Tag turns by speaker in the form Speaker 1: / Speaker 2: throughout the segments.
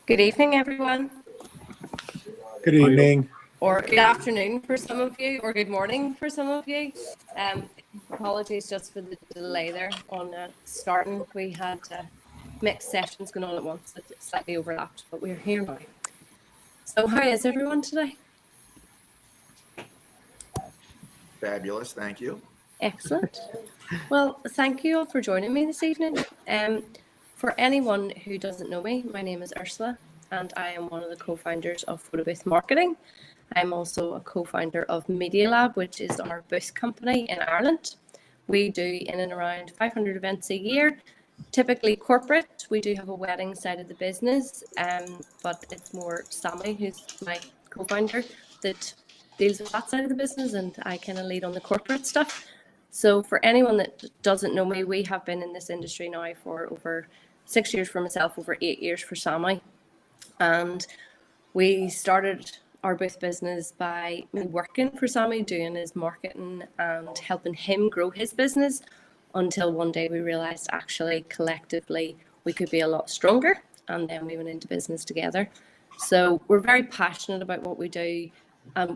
Speaker 1: Good evening, everyone.
Speaker 2: Good evening.
Speaker 1: Or good afternoon for some of you, or good morning for some of you. Apologies just for the delay there on starting. We had mixed sessions going on at once that slightly overlapped, but we're here now. So how is everyone today?
Speaker 3: Fabulous, thank you.
Speaker 1: Excellent. Well, thank you all for joining me this evening. For anyone who doesn't know me, my name is Ursula, and I am one of the co-founders of Photo Booth Marketing. I'm also a co-founder of Media Lab, which is our booth company in Ireland. We do in and around 500 events a year, typically corporate. We do have a wedding side of the business, but it's more Sammy, who's my co-founder, that deals with that side of the business, and I kind of lead on the corporate stuff. So for anyone that doesn't know me, we have been in this industry now for over 6 years for myself, over 8 years for Sammy. And we started our booth business by me working for Sammy, doing his marketing and helping him grow his business, until one day we realized actually collectively we could be a lot stronger, and then we went into business together. So we're very passionate about what we do.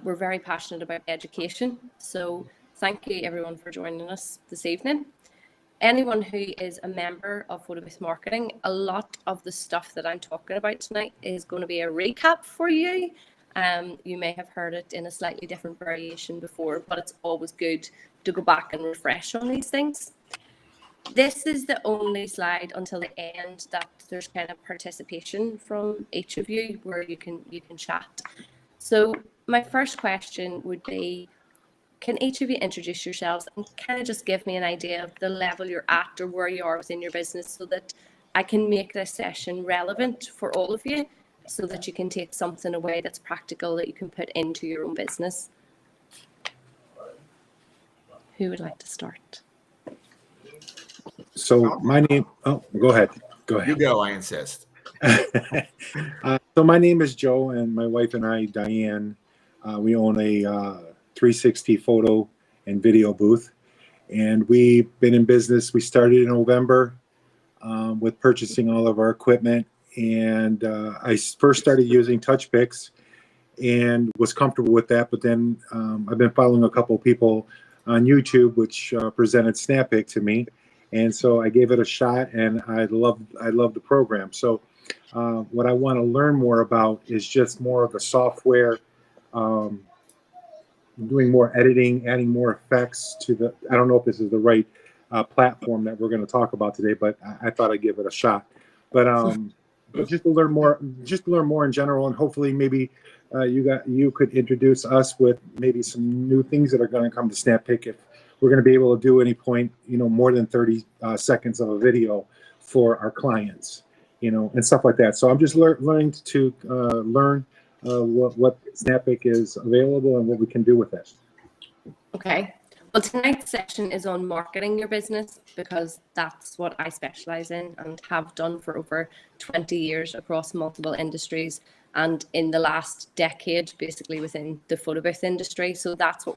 Speaker 1: We're very passionate about education. So thank you everyone for joining us this evening. Anyone who is a member of Photo Booth Marketing, a lot of the stuff that I'm talking about tonight is going to be a recap for you. You may have heard it in a slightly different variation before, but it's always good to go back and refresh on these things. This is the only slide until the end that there's kind of participation from each of you where you can chat. So my first question would be, can each of you introduce yourselves and kind of just give me an idea of the level you're at or where you are within your business, so that I can make this session relevant for all of you, so that you can take something away that's practical that you can put into your own business. Who would like to start?
Speaker 2: So my name, oh, go ahead.
Speaker 3: You go, I insist.
Speaker 2: So my name is Joe, and my wife and I, Diane, we own a 360 photo and video booth. And we've been in business. We started in November with purchasing all of our equipment. And I first started using touch picks and was comfortable with that. But then I've been following a couple of people on YouTube, which presented Snappic to me. And so I gave it a shot, and I love the program. So what I want to learn more about is just more of the software, doing more editing, adding more effects to the, I don't know if this is the right platform that we're going to talk about today, but I thought I'd give it a shot. But just to learn more in general, and hopefully maybe you could introduce us with maybe some new things that are going to come to Snappic, if we're going to be able to do any point, more than 30 seconds of a video for our clients, and stuff like that. So I'm just learning to learn what Snappic is available and what we can do with it.
Speaker 1: Okay. Well, tonight's session is on marketing your business, because that's what I specialize in and have done for over 20 years across multiple industries, and in the last decade, basically within the photo booth industry. So that's what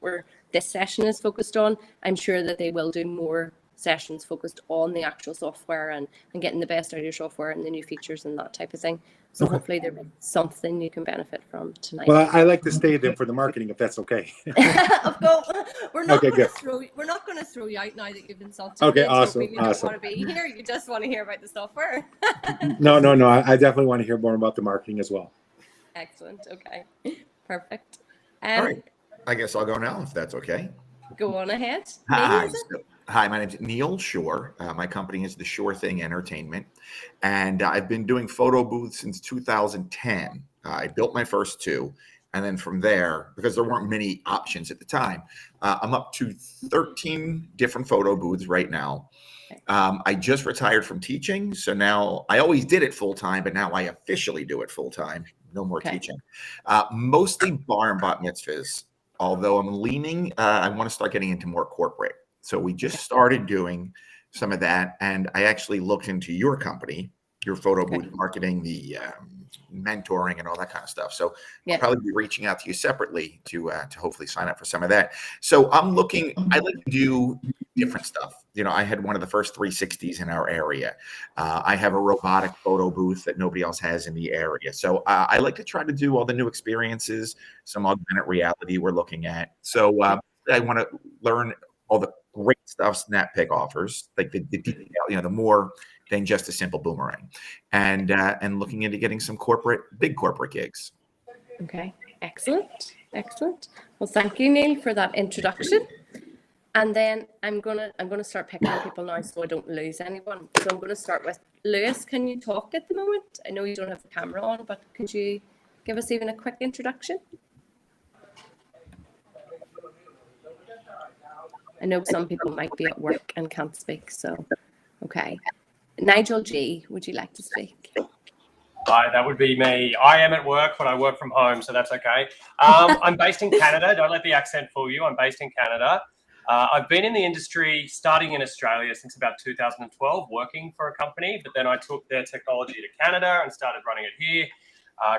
Speaker 1: this session is focused on. I'm sure that they will do more sessions focused on the actual software and getting the best out of your software and the new features and that type of thing. So
Speaker 2: Okay.
Speaker 1: hopefully there'll be something you can benefit from tonight.
Speaker 2: Well, I like to stay then for the marketing, if that's okay.
Speaker 1: Of course, we're not
Speaker 2: Okay,
Speaker 1: going to throw you out now that you've insulted.
Speaker 2: Okay,
Speaker 1: me.
Speaker 2: awesome,
Speaker 1: You don't
Speaker 2: awesome.
Speaker 1: want to be here. You just want to hear about the software.
Speaker 2: No. I definitely want to hear more about the marketing as well.
Speaker 1: Excellent. Okay. Perfect.
Speaker 3: All right. I guess I'll go now, if that's okay.
Speaker 1: Go on ahead.
Speaker 3: Hi, my name is Neil Shore. My company is The Shore Thing Entertainment, and I've been doing photo booths since 2010. I built my first two, and then from there, because there weren't many options at the time, I'm up to 13 different photo booths right now. I just retired from teaching, so now I always did it full time, but now I officially do it full time. No more teaching. Mostly bar and bat mitzvahs, although I'm leaning, I want to start getting into more corporate. So we just started doing some of that, and I actually looked into your company, your photo booth marketing, the mentoring and all that kind of stuff. So I'll probably be reaching out to you separately to hopefully sign up for some of that. So I'm looking, I like to do different stuff. You know, I had one of the first 360s in our area. I have a robotic photo booth that nobody else has in the area. So I like to try to do all the new experiences, some augmented reality we're looking at. So I want to learn all the great stuff Snappic offers, like the detail, you know, the more than just a simple boomerang, and looking into getting some big corporate gigs.
Speaker 1: Okay, excellent, excellent. Well, thank you, Neil, for that introduction. And then I'm gonna start picking on people now, so I don't lose anyone. So I'm gonna start with Lewis. Can you talk at the moment? I know you don't have the camera on, but could you give us even a quick introduction? I know some people might be at work and can't speak, so okay. Nigel G, would you like to speak?
Speaker 4: Hi, that would be me. I am at work, but I work from home, so that's okay. I'm based in Canada. Don't let the accent fool you. I'm based in Canada. I've been in the industry starting in Australia since about 2012, working for a company, but then I took their technology to Canada and started running it here.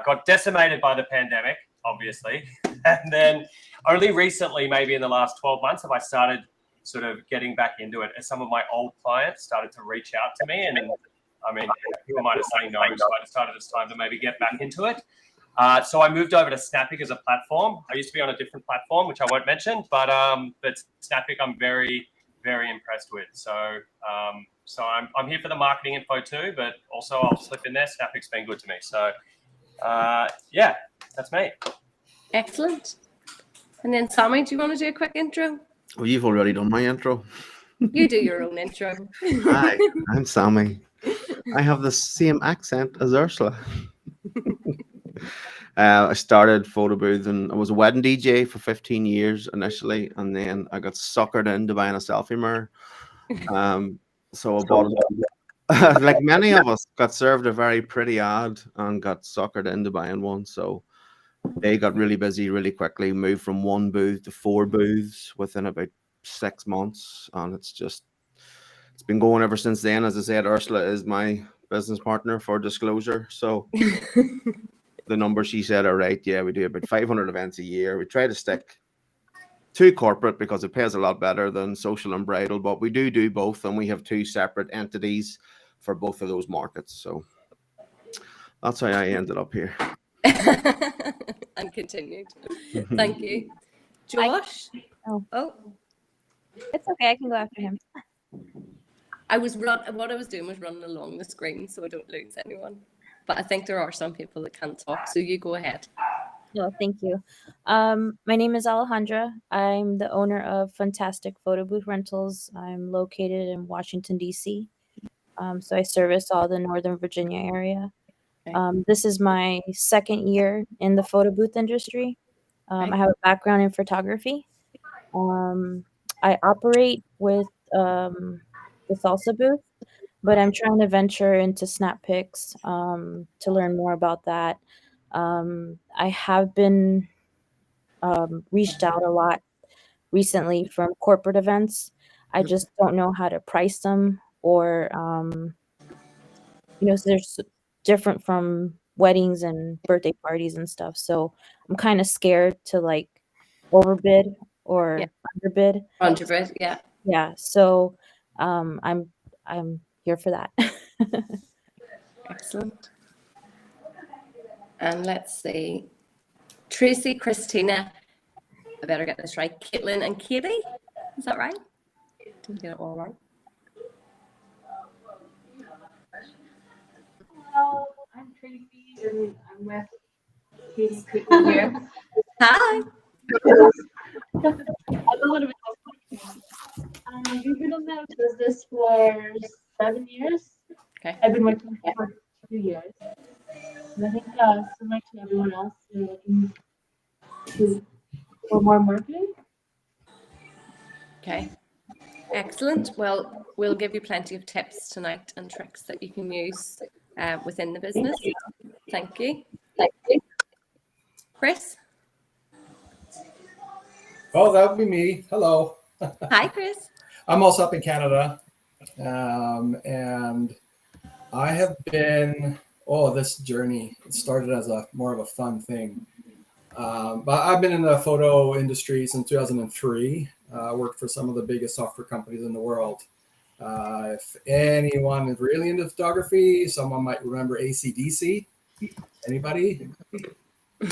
Speaker 4: Got decimated by the pandemic, obviously. And then only recently, maybe in the last 12 months, have I started sort of getting back into it as some of my old clients started to reach out to me. And I mean, who am I to say no? So I decided it's time to maybe get back into it. So I moved over to Snappic as a platform. I used to be on a different platform, which I won't mention, but Snappic I'm very, very impressed with. So I'm here for the marketing info too, but also I'll slip in there. Snappic's been good to me. So yeah, that's me.
Speaker 1: Excellent. And then Sammy, do you want to do a quick intro?
Speaker 5: Well, you've already done my intro.
Speaker 1: You do your own intro.
Speaker 5: Hi, I'm Sammy. I have the same accent as Ursula. I started photo booth and I was a wedding DJ for 15 years initially, and then I got suckered into buying a selfie mirror. So I bought it. Like many of us, got served a very pretty ad and got suckered into buying one. So they got really busy really quickly, moved from one booth to 4 booths within about 6 months, and it's been going ever since then. As I said, Ursula is my business partner for disclosure, so the numbers she said are right. Yeah, we do about 500 events a year. We try to stick to corporate because it pays a lot better than social and bridal, but we do both, and we have 2 separate entities for both of those markets. So that's how I ended up here.
Speaker 1: And continued. Thank you. Josh? Oh.
Speaker 6: It's okay. I can go after him.
Speaker 1: What I was doing was running along the screen so I don't lose anyone. But I think there are some people that can't talk, so you go ahead.
Speaker 6: No, thank you. My name is Alejandra. I'm the owner of Fantastic Photo Booth Rentals. I'm located in Washington, D.C. So I service all the Northern Virginia area.
Speaker 1: Okay.
Speaker 6: This is my 2nd year in the photo booth industry. I have a background in photography. I operate with the salsa booth, but I'm trying to venture into Snappics to learn more about that. I have been reached out a lot recently from corporate events. I just don't know how to price them, or so there's different from weddings and birthday parties and stuff. So I'm kind of scared to like overbid or underbid.
Speaker 1: Underbid, yeah.
Speaker 6: Yeah. So I'm here for that.
Speaker 1: Excellent. And let's see. Tracy, Christina, I better get this right. Caitlin and Katie, is that right? Didn't get it all right.
Speaker 7: Hello, I'm Tracy, and I'm with Katie here.
Speaker 1: Hi.
Speaker 7: I'm a little bit we've been in the business for 7 years.
Speaker 1: Okay.
Speaker 7: I've been working for 2 years. And I think similar to everyone else, we're looking for more marketing.
Speaker 1: Okay. Excellent. Well, we'll give you plenty of tips tonight and tricks that you can use within the business. Thank you. Chris?
Speaker 8: Oh, that would be me. Hello.
Speaker 1: Hi, Chris.
Speaker 8: I'm also up in Canada. And I have been, this journey, it started as more of a fun thing. But I've been in the photo industry since 2003. Worked for some of the biggest software companies in the world. If anyone is really into photography, someone might remember AC/DC. Anybody?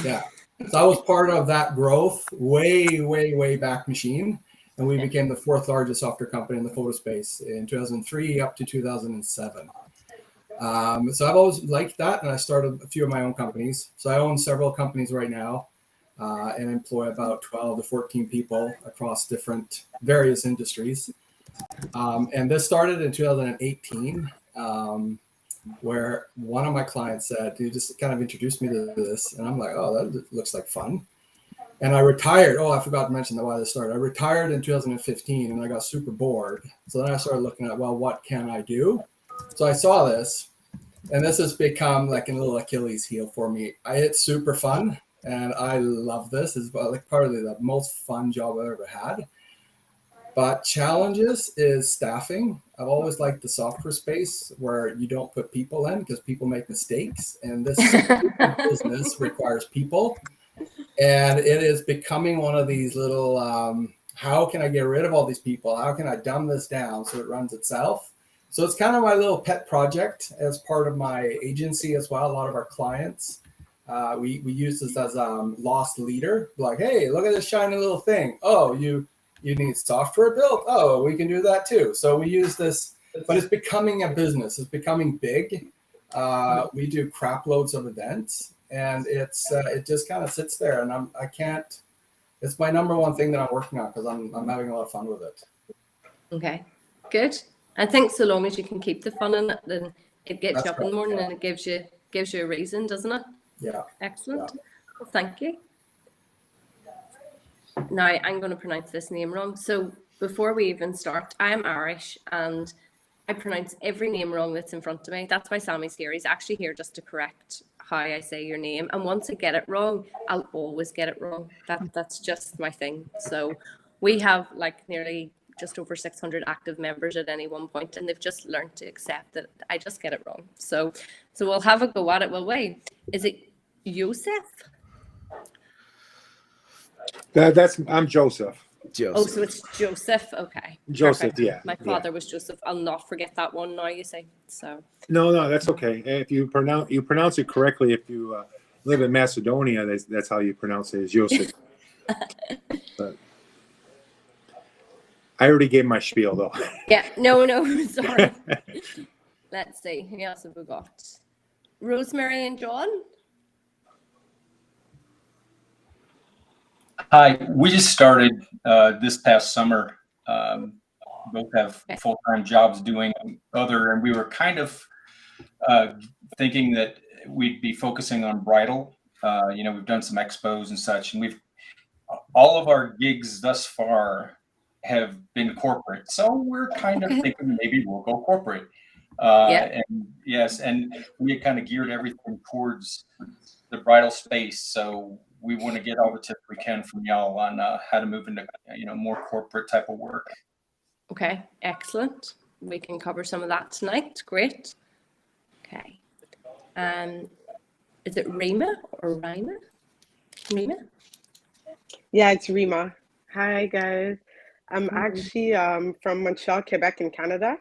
Speaker 8: Yeah. So I was part of that growth way back machine. And we became the 4th largest software company in the photo space in 2003 up to 2007. So I've always liked that. And I started a few of my own companies. So I own several companies right now and employ about 12 to 14 people across various industries. And this started in 2018, where one of my clients said, "You just kind of introduced me to this." And I'm like, "Oh, that looks like fun." And I retired. Oh, I forgot to mention why this started. I retired in 2015 and I got super bored. So then I started looking at, well, what can I do? So I saw this, and this has become like a little Achilles heel for me. It's super fun and I love this. It's like probably the most fun job I've ever had. But challenges is staffing. I've always liked the software space where you don't put people in because people make mistakes. And this business requires people. And it is becoming one of these little, how can I get rid of all these people? How can I dumb this down so it runs itself? So it's kind of my little pet project as part of my agency as well. A lot of our clients, we use this as lost leader. Like, hey, look at this shiny little thing. Oh, you need software built? Oh, we can do that too. So we use this, but it's becoming a business. It's becoming big. We do crap loads of events. And it just kind of sits there, and I can't. It's my number one thing that I'm working on because I'm having a lot of fun with it.
Speaker 1: Okay, good. I think so long as you can keep the fun in it, then it gets you up in the morning and it gives you a reason, doesn't it?
Speaker 8: Yeah.
Speaker 1: Excellent.
Speaker 8: Yeah.
Speaker 1: Well, thank you. Now I'm going to pronounce this name wrong. So before we even start, I am Irish and I pronounce every name wrong that's in front of me. That's why Sammy's here. He's actually here just to correct how I say your name. And once I get it wrong, I'll always get it wrong. That's just my thing. So we have like nearly just over 600 active members at any one point, and they've just learned to accept that I just get it wrong. So we'll have a go at it. Well, wait, is it Joseph?
Speaker 2: I'm Joseph.
Speaker 1: Oh, so it's Joseph. Okay.
Speaker 2: Joseph,
Speaker 1: perfect.
Speaker 2: yeah.
Speaker 1: My father was Joseph. I'll not forget that one now, you say. So
Speaker 2: No, that's okay. If you pronounce it correctly, if you live in Macedonia, that's how you pronounce it, is Joseph. But I already gave my spiel though.
Speaker 1: yeah, no, sorry. Let's see. Who else have we got? Rosemary and John.
Speaker 9: Hi, we just started this past summer. Both have full-time jobs doing other, and we were kind of thinking that we'd be focusing on bridal. We've done some expos and such, and all of our gigs thus far have been corporate. So we're kind of thinking maybe we'll go corporate. And we had kind of geared everything towards the bridal space. So we want to get all the tips we can from y'all on how to move into more corporate type of work.
Speaker 1: Okay, excellent. We can cover some of that tonight. Great. Okay. Is it Rima or Rima? Rima?
Speaker 10: Yeah, it's Rima. Hi guys. I'm actually from Montreal, Quebec in Canada.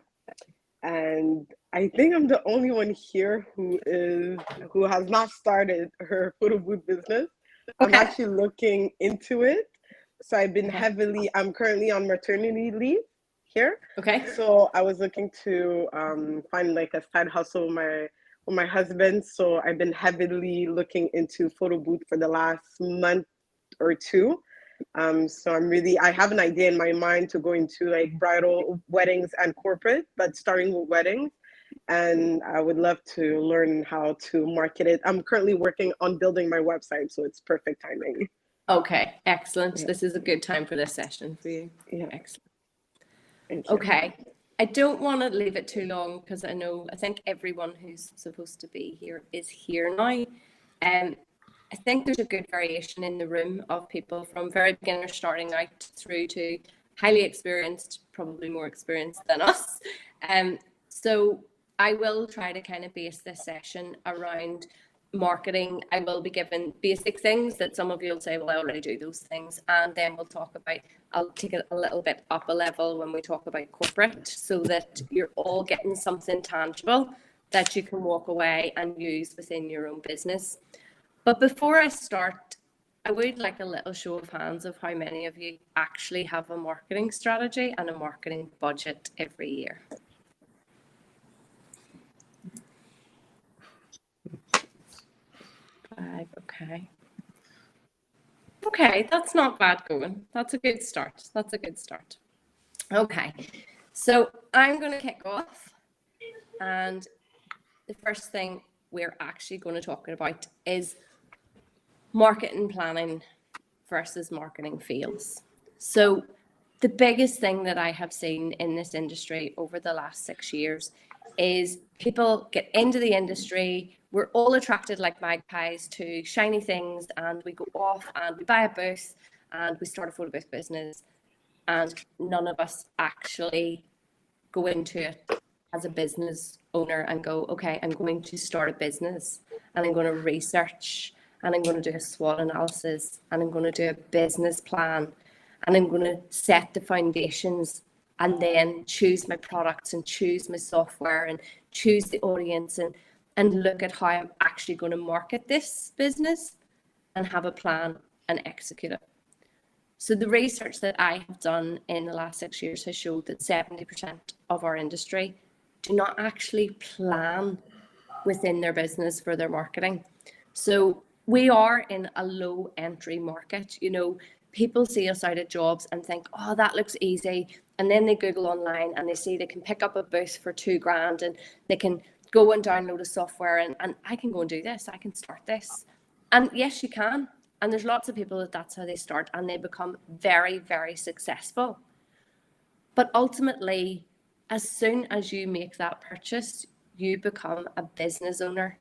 Speaker 10: And I think I'm the only one here who has not started her photo booth business. I'm actually looking into it. So I've been I'm currently on maternity leave here.
Speaker 1: Okay.
Speaker 10: So I was looking to find like a side hustle with my husband. So I've been heavily looking into photo booth for the last month or two. So I have an idea in my mind to go into like bridal, weddings, and corporate, but starting with weddings. And I would love to learn how to market it. I'm currently working on building my website, so it's perfect timing.
Speaker 1: Okay, excellent. Yeah. This is a good time for this session for you.
Speaker 10: Yeah.
Speaker 1: Excellent. Okay. I don't want to leave it too long because I think everyone who's supposed to be here is here now. I think there's a good variation in the room of people from very beginners starting out through to highly experienced, probably more experienced than us. So I will try to kind of base this session around marketing, I will be given basic things that some of you will say, well, I already do those things. And then we'll talk about, I'll take it a little bit up a level when we talk about corporate, so that you're all getting something tangible that you can walk away and use within your own business. But before I start, I would like a little show of hands of how many of you actually have a marketing strategy and a marketing budget every year. Okay. Okay, that's not bad going. That's a good start. That's a good start. Okay, so I'm going to kick off, and the first thing we're actually going to talk about is marketing planning versus marketing fails. So the biggest thing that I have seen in this industry over the last 6 years is people get into the industry. We're all attracted like magpies to shiny things, and we go off and we buy a booth and we start a photo booth business, and none of us actually go into it as a business owner and go, okay, I'm going to start a business, and I'm going to research, and I'm going to do a SWOT analysis, and I'm going to do a business plan, and I'm going to set the foundations, and then choose my products and choose my software and choose the audience and look at how I'm actually going to market this business and have a plan and execute it. So the research that I have done in the last 6 years has showed that 70% of our industry do not actually plan within their business for their marketing. So we are in a low entry market. You know, people see us out at jobs and think, oh, that looks easy. And then they Google online and they see they can pick up a booth for $2,000 and they can go and download a software and I can go and do this. I can start this. And yes, you can. And there's lots of people that's how they start and they become very, very successful. But ultimately, as soon as you make that purchase, you become a business owner.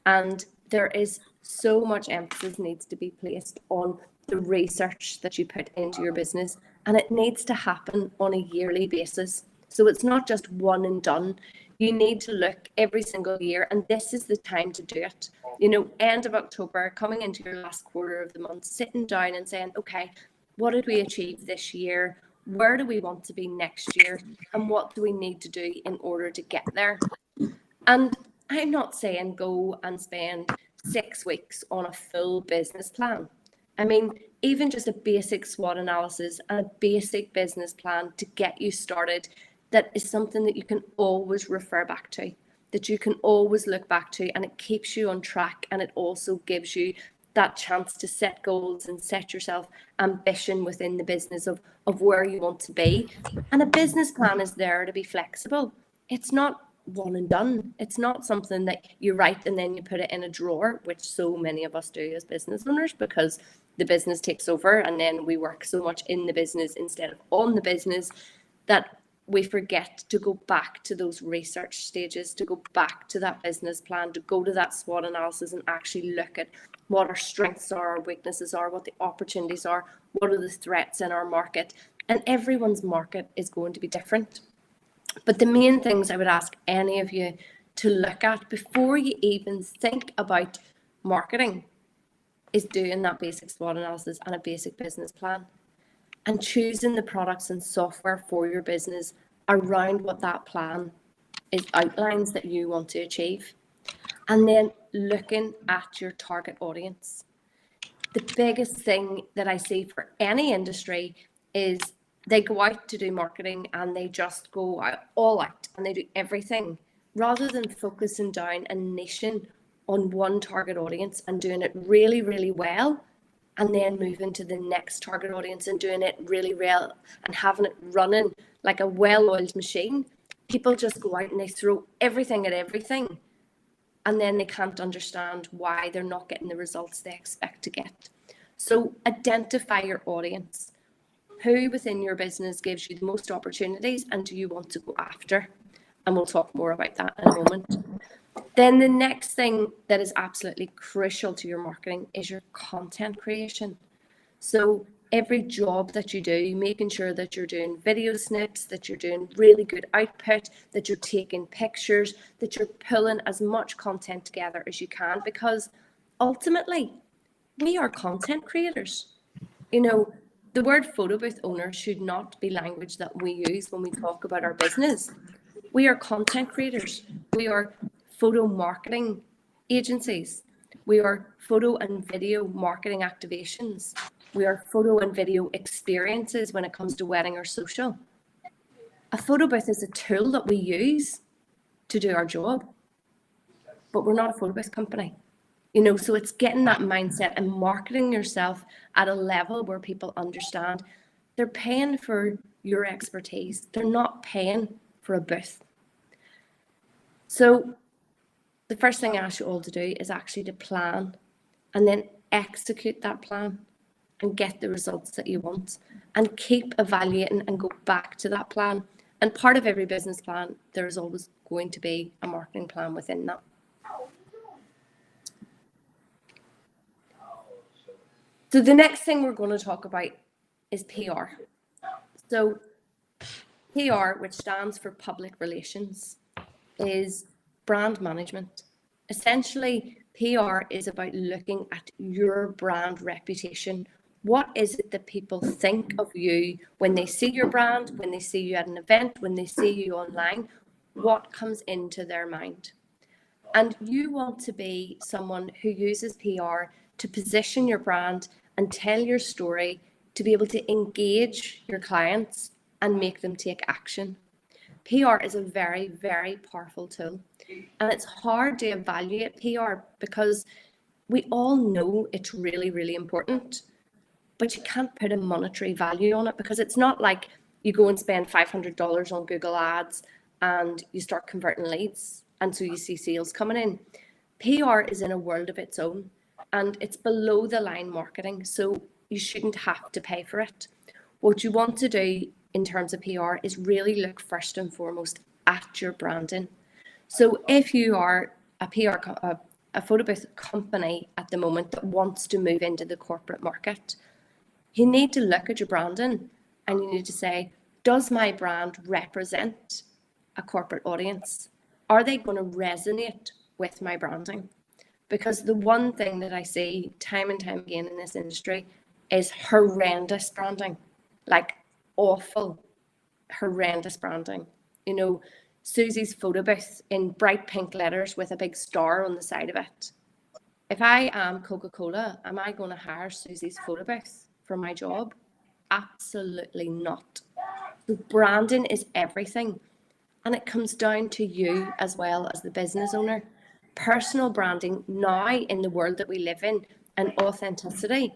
Speaker 1: And there is so much emphasis needs to be placed on the research that you put into your business, and it needs to happen on a yearly basis. So it's not just one and done. You need to look every single year, and this is the time to do it. You know, end of October, coming into your last quarter of the month, sitting down and saying, okay, what did we achieve this year? Where do we want to be next year? And what do we need to do in order to get there? And I'm not saying go and spend 6 weeks on a full business plan. I mean, even just a basic SWOT analysis and a basic business plan to get you started, that is something that you can always refer back to, that you can always look back to, and it keeps you on track, and it also gives you that chance to set goals and set yourself ambition within the business of where you want to be. And a business plan is there to be flexible. It's not one and done. It's not something that you write and then you put it in a drawer, which so many of us do as business owners, because the business takes over and then we work so much in the business instead of on the business that we forget to go back to those research stages, to go back to that business plan, to go to that SWOT analysis and actually look at what our strengths are, our weaknesses are, what the opportunities are, what are the threats in our market. And everyone's market is going to be different. But the main things I would ask any of you to look at before you even think about marketing is doing that basic SWOT analysis and a basic business plan, and choosing the products and software for your business around what that plan is outlines that you want to achieve. And then looking at your target audience. The biggest thing that I see for any industry is they go out to do marketing and they just go out, all out, and they do everything rather than focusing down and niching on one target audience and doing it really, really well, and then moving to the next target audience and doing it really well and having it running like a well-oiled machine. People just go out and they throw everything at everything, and then they can't understand why they're not getting the results they expect to get. So identify your audience. Who within your business gives you the most opportunities and do you want to go after? And we'll talk more about that in a moment. Then the next thing that is absolutely crucial to your marketing is your content creation. So every job that you do, making sure that you're doing video snips, that you're doing really good output, that you're taking pictures, that you're pulling as much content together as you can, because ultimately we are content creators. You know, the word photo booth owner should not be language that we use when we talk about our business. We are content creators. We are photo marketing agencies. We are photo and video marketing activations. We are photo and video experiences when it comes to wedding or social. A photo booth is a tool that we use to do our job, but we're not a photo booth company. You know, so it's getting that mindset and marketing yourself at a level where people understand they're paying for your expertise. They're not paying for a booth. So the first thing I ask you all to do is actually to plan and then execute that plan and get the results that you want, and keep evaluating and go back to that plan. And part of every business plan, there's always going to be a marketing plan within that. So the next thing we're going to talk about is PR. So PR, which stands for public relations, is brand management. Essentially, PR is about looking at your brand reputation. What is it that people think of you when they see your brand, when they see you at an event, when they see you online? What comes into their mind? And you want to be someone who uses PR to position your brand and tell your story, to be able to engage your clients and make them take action. PR is a very, very powerful tool. And it's hard to evaluate PR because we all know it's really, really important, but you can't put a monetary value on it, because it's not like you go and spend $500 on Google Ads and you start converting leads and so you see sales coming in. PR is in a world of its own, and it's below the line marketing, so you shouldn't have to pay for it. What you want to do in terms of PR is really look first and foremost at your branding. So if you are a photo booth company at the moment that wants to move into the corporate market, you need to look at your branding and you need to say, does my brand represent a corporate audience? Are they going to resonate with my branding? Because the one thing that I see time and time again in this industry is horrendous branding, like awful, horrendous branding. You know, Susie's photo booth in bright pink letters with a big star on the side of it. If I am Coca-Cola, am I going to hire Susie's photo booth for my job? Absolutely not. So branding is everything. And it comes down to you as well as the business owner. Personal branding now in the world that we live in, and authenticity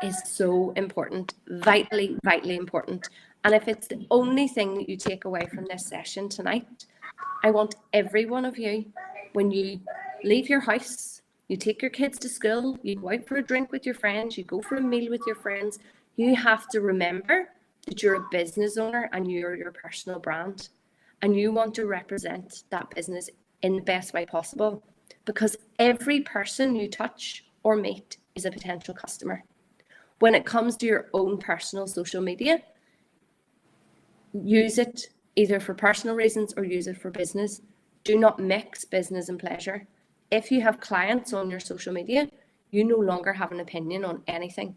Speaker 1: is so important, vitally, vitally important. And if it's the only thing that you take away from this session tonight, I want every one of you, when you leave your house, you take your kids to school, you go out for a drink with your friends, you go for a meal with your friends, you have to remember that you're a business owner and you're your personal brand. And you want to represent that business in the best way possible, because every person you touch or meet is a potential customer. When it comes to your own personal social media, use it either for personal reasons or use it for business. Do not mix business and pleasure. If you have clients on your social media, you no longer have an opinion on anything.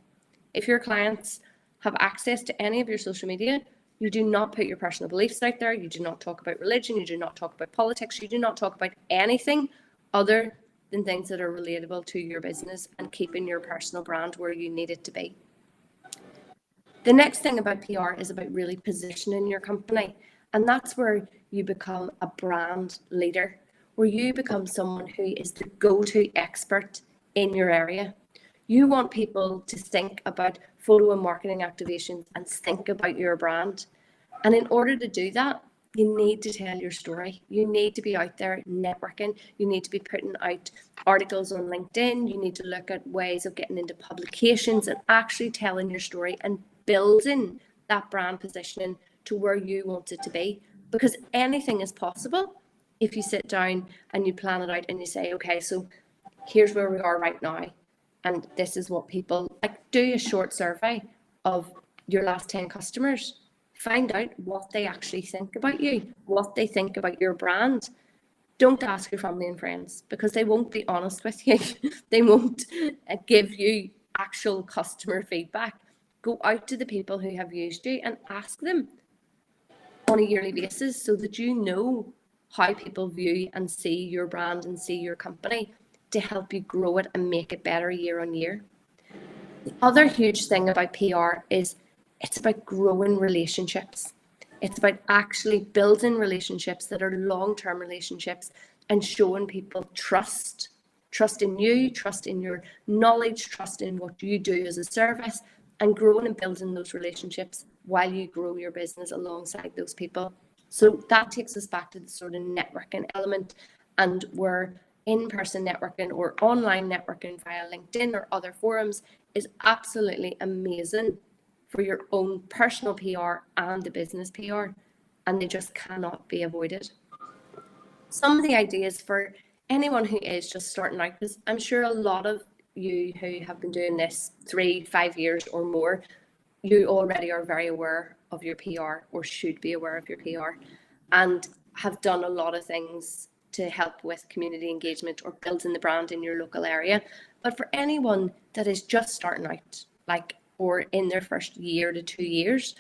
Speaker 1: If your clients have access to any of your social media, you do not put your personal beliefs out there. You do not talk about religion. You do not talk about politics. You do not talk about anything other than things that are relatable to your business and keeping your personal brand where you need it to be. The next thing about PR is about really positioning your company. And that's where you become a brand leader, where you become someone who is the go-to expert in your area. You want people to think about photo and marketing activations and think about your brand. And in order to do that, you need to tell your story. You need to be out there networking. You need to be putting out articles on LinkedIn. You need to look at ways of getting into publications and actually telling your story and building that brand positioning to where you want it to be. Because anything is possible if you sit down and you plan it out and you say, okay, so here's where we are right now. And this is what people, like, do a short survey. of your last 10 customers. Find out what they actually think about you, what they think about your brand. Don't ask your family and friends, because they won't be honest with you. They won't give you actual customer feedback. Go out to the people who have used you and ask them on a yearly basis, so that you know how people view and see your brand and see your company, to help you grow it and make it better year on year. The other huge thing about PR is it's about growing relationships. It's about actually building relationships that are long-term relationships, and showing people trust in you, trust in your knowledge, trust in what you do as a service, and growing and building those relationships while you grow your business alongside those people. So that takes us back to the sort of networking element, and where in-person networking or online networking via LinkedIn or other forums is absolutely amazing for your own personal PR and the business PR, and they just cannot be avoided. Some of the ideas for anyone who is just starting out, because I'm sure a lot of you who have been doing this 3-5 years or more, you already are very aware of your PR, or should be aware of your PR, and have done a lot of things to help with community engagement or building the brand in your local area. But for anyone that is just starting out, or in their first year to 2 years,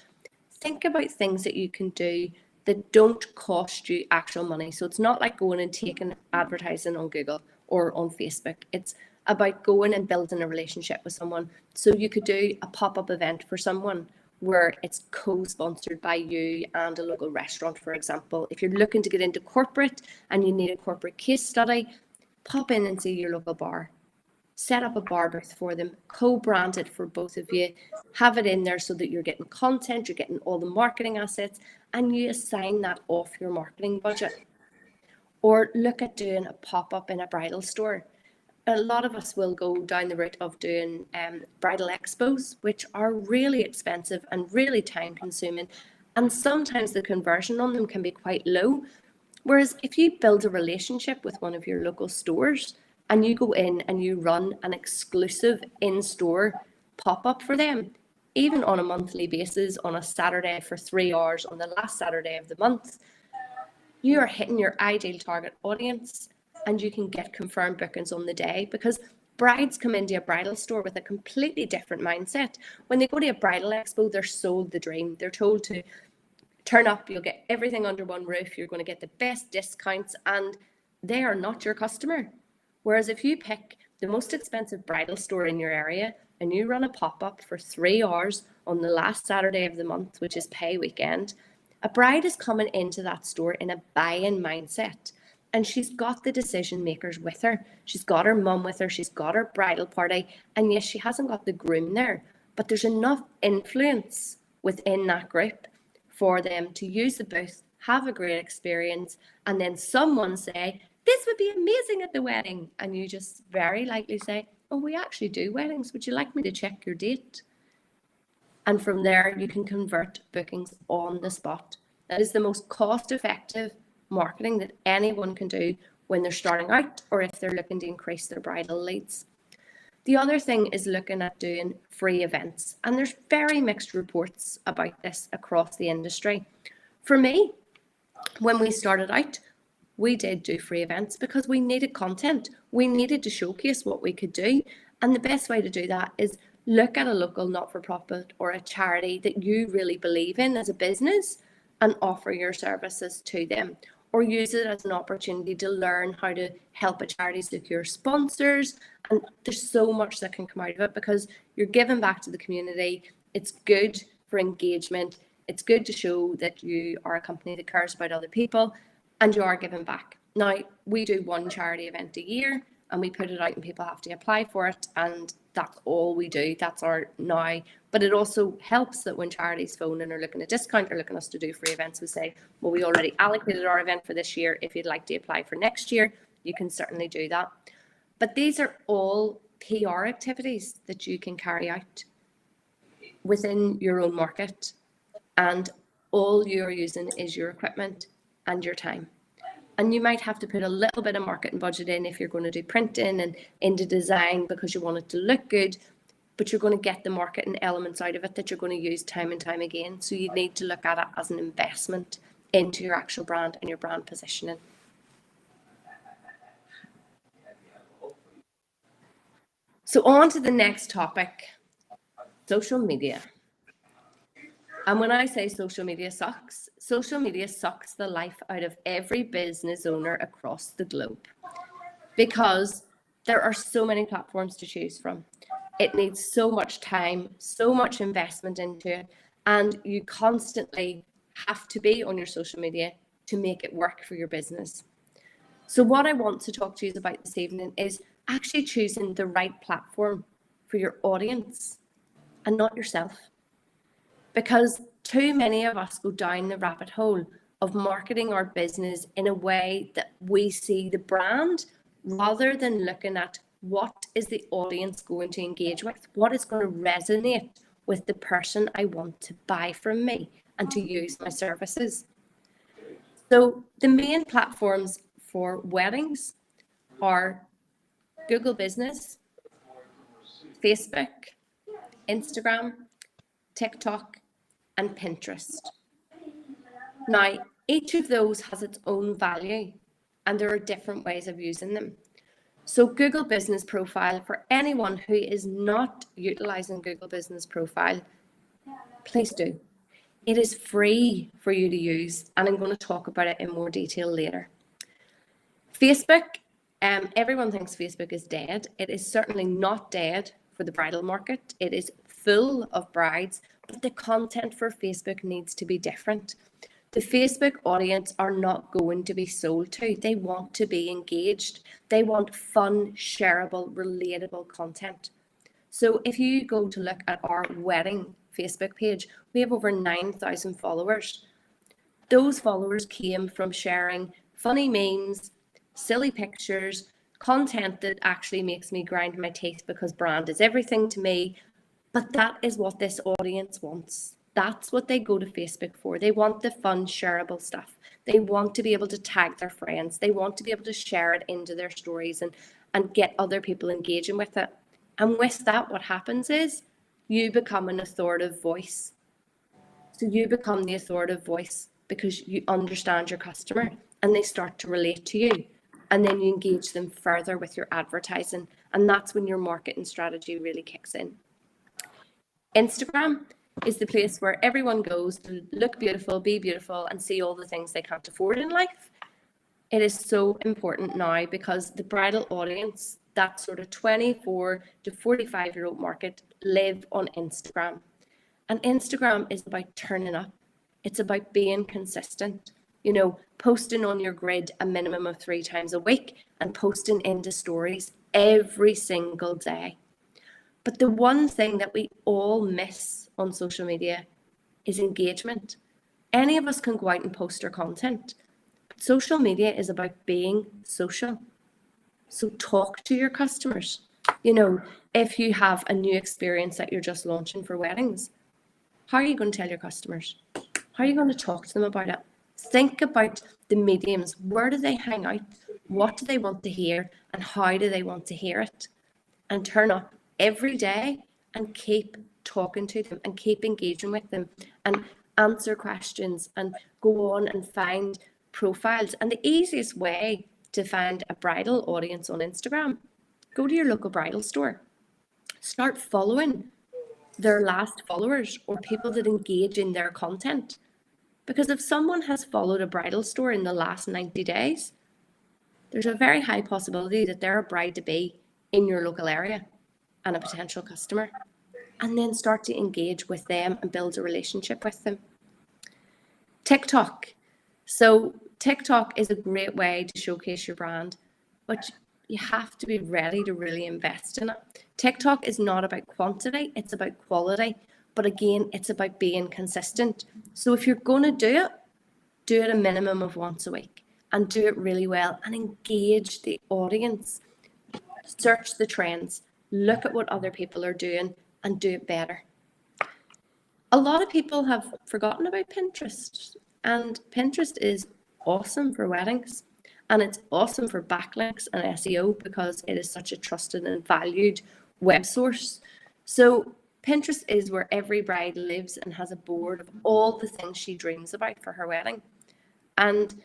Speaker 1: think about things that you can do that don't cost you actual money. So it's not like going and taking advertising on Google or on Facebook. It's about going and building a relationship with someone. So you could do a pop-up event for someone where it's co-sponsored by you and a local restaurant, for example. If you're looking to get into corporate and you need a corporate case study, pop in and see your local bar. Set up a bar booth for them, co-brand it for both of you, have it in there so that you're getting content, you're getting all the marketing assets, and you assign that off your marketing budget. Or look at doing a pop-up in a bridal store. A lot of us will go down the route of doing bridal expos, which are really expensive and really time consuming, and sometimes the conversion on them can be quite low. Whereas if you build a relationship with one of your local stores, and you go in and you run an exclusive in-store pop-up for them, even on a monthly basis, on a Saturday for 3 hours on the last Saturday of the month, you are hitting your ideal target audience, and you can get confirmed bookings on the day, because brides come into a bridal store with a completely different mindset. When they go to a bridal expo, they're sold the dream. They're told to turn up, you'll get everything under one roof, you're going to get the best discounts, and they are not your customer. Whereas if you pick the most expensive bridal store in your area and you run a pop-up for 3 hours on the last Saturday of the month, which is pay weekend, a bride is coming into that store in a buy-in mindset, and she's got the decision makers with her. She's got her mum with her, she's got her bridal party, and yes, she hasn't got the groom there, but there's enough influence within that group for them to use the booth, have a great experience, and then someone say, "This would be amazing at the wedding." And you just very likely say, "Oh, we actually do weddings. Would you like me to check your date?" And from there, you can convert bookings on the spot. That is the most cost-effective marketing that anyone can do when they're starting out, or if they're looking to increase their bridal leads. The other thing is looking at doing free events. And there's very mixed reports about this across the industry. For me, when we started out, we did do free events because we needed content. We needed to showcase what we could do. And the best way to do that is look at a local not-for-profit or a charity that you really believe in as a business and offer your services to them, or use it as an opportunity to learn how to help a charity secure sponsors. And there's so much that can come out of it because you're giving back to the community. It's good for engagement. It's good to show that you are a company that cares about other people, and you are giving back. Now, we do one charity event a year and we put it out and people have to apply for it, and that's all we do. That's our now. But it also helps that when charities phone and are looking at discount or looking at us to do free events, we say, well, we already allocated our event for this year. If you'd like to apply for next year, you can certainly do that. But these are all PR activities that you can carry out within your own market, and all you're using is your equipment and your time. And you might have to put a little bit of marketing budget in if you're going to do printing and into design because you want it to look good. but you're going to get the marketing elements out of it that you're going to use time and time again. So you need to look at it as an investment into your actual brand and your brand positioning. So on to the next topic, social media. And when I say social media sucks the life out of every business owner across the globe, because there are so many platforms to choose from. It needs so much time, so much investment into it, and you constantly have to be on your social media to make it work for your business. So what I want to talk to you about this evening is actually choosing the right platform for your audience and not yourself. Because too many of us go down the rabbit hole of marketing our business in a way that we see the brand rather than looking at what is the audience going to engage with, what is going to resonate with the person I want to buy from me and to use my services. So the main platforms for weddings are Google Business, Facebook, Instagram, TikTok, and Pinterest. Now, each of those has its own value, and there are different ways of using them. So Google Business Profile, for anyone who is not utilizing Google Business Profile, please do. It is free for you to use, and I'm going to talk about it in more detail later. Facebook, everyone thinks Facebook is dead. It is certainly not dead for the bridal market. It is full of brides, but the content for Facebook needs to be different. The Facebook audience are not going to be sold to. They want to be engaged. They want fun, shareable, relatable content. So if you go to look at our wedding Facebook page, we have over 9,000 followers. Those followers came from sharing funny memes, silly pictures, content that actually makes me grind my teeth because brand is everything to me. But that is what this audience wants. That's what they go to Facebook for. They want the fun, shareable stuff. They want to be able to tag their friends. They want to be able to share it into their stories and get other people engaging with it. And with that, what happens is you become an authoritative voice. So you become the authoritative voice because you understand your customer and they start to relate to you. And then you engage them further with your advertising. And that's when your marketing strategy really kicks in. Instagram is the place where everyone goes to look beautiful, be beautiful, and see all the things they can't afford in life. It is so important now because the bridal audience, that sort of 24 to 45-year-old market, live on Instagram. And Instagram is about turning up. It's about being consistent. You know, posting on your grid a minimum of 3 times a week and posting into stories every single day. But the one thing that we all miss on social media is engagement. Any of us can go out and post our content. But social media is about being social. So talk to your customers. You know, if you have a new experience that you're just launching for weddings, how are you going to tell your customers? How are you going to talk to them about it? Think about the mediums. Where do they hang out? What do they want to hear? And how do they want to hear it? And turn up every day and keep talking to them and keep engaging with them and answer questions and go on and find profiles. And the easiest way to find a bridal audience on Instagram, go to your local bridal store. Start following their last followers or people that engage in their content. Because if someone has followed a bridal store in the last 90 days, there's a very high possibility that they're a bride-to-be in your local area and a potential customer. And then start to engage with them and build a relationship with them. TikTok. So TikTok is a great way to showcase your brand, but you have to be ready to really invest in it. TikTok is not about quantity, it's about quality. But again, it's about being consistent. So if you're going to do it a minimum of once a week and do it really well and engage the audience. Search the trends, look at what other people are doing and do it better. A lot of people have forgotten about Pinterest, and Pinterest is awesome for weddings and it's awesome for backlinks and SEO because it is such a trusted and valued web source. So Pinterest is where every bride lives and has a board of all the things she dreams about for her wedding. And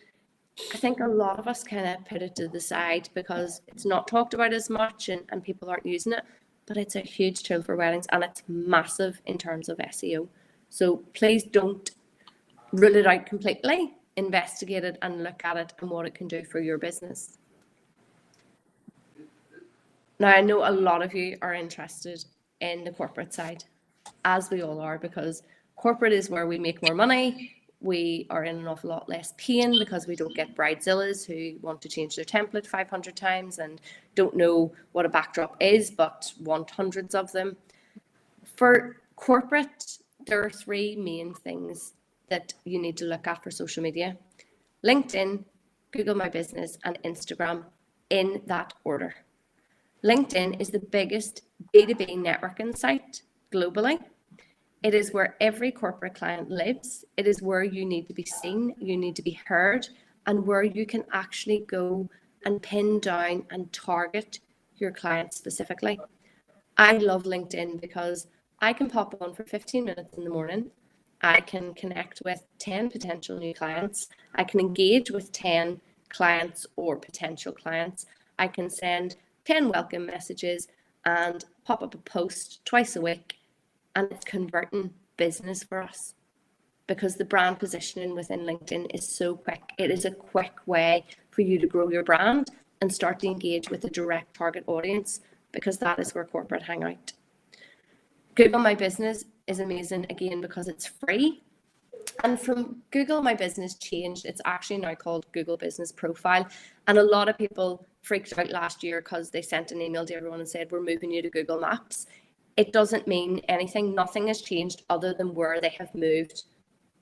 Speaker 1: I think a lot of us kind of put it to the side because it's not talked about as much and people aren't using it, but it's a huge tool for weddings and it's massive in terms of SEO. So please don't rule it out completely, investigate it and look at it and what it can do for your business. Now, I know a lot of you are interested in the corporate side, as we all are, because corporate is where we make more money. We are in an awful lot less pain because we don't get bridezillas who want to change their template 500 times and don't know what a backdrop is, but want hundreds of them. For corporate, there are three main things that you need to look at for social media: LinkedIn, Google My Business, and Instagram, in that order. LinkedIn is the biggest B2B networking site globally. It is where every corporate client lives. It is where you need to be seen, you need to be heard, and where you can actually go and pin down and target your clients specifically. I love LinkedIn because I can pop on for 15 minutes in the morning. I can connect with 10 potential new clients. I can engage with 10 clients or potential clients. I can send 10 welcome messages and pop up a post twice a week. And it's converting business for us because the brand positioning within LinkedIn is so quick. It is a quick way for you to grow your brand and start to engage with a direct target audience, because that is where corporate hang out. Google My Business is amazing, again, because it's free. And from Google My Business changed, it's actually now called Google Business Profile. And a lot of people freaked out last year because they sent an email to everyone and said, we're moving you to Google Maps. It doesn't mean anything. Nothing has changed other than where they have moved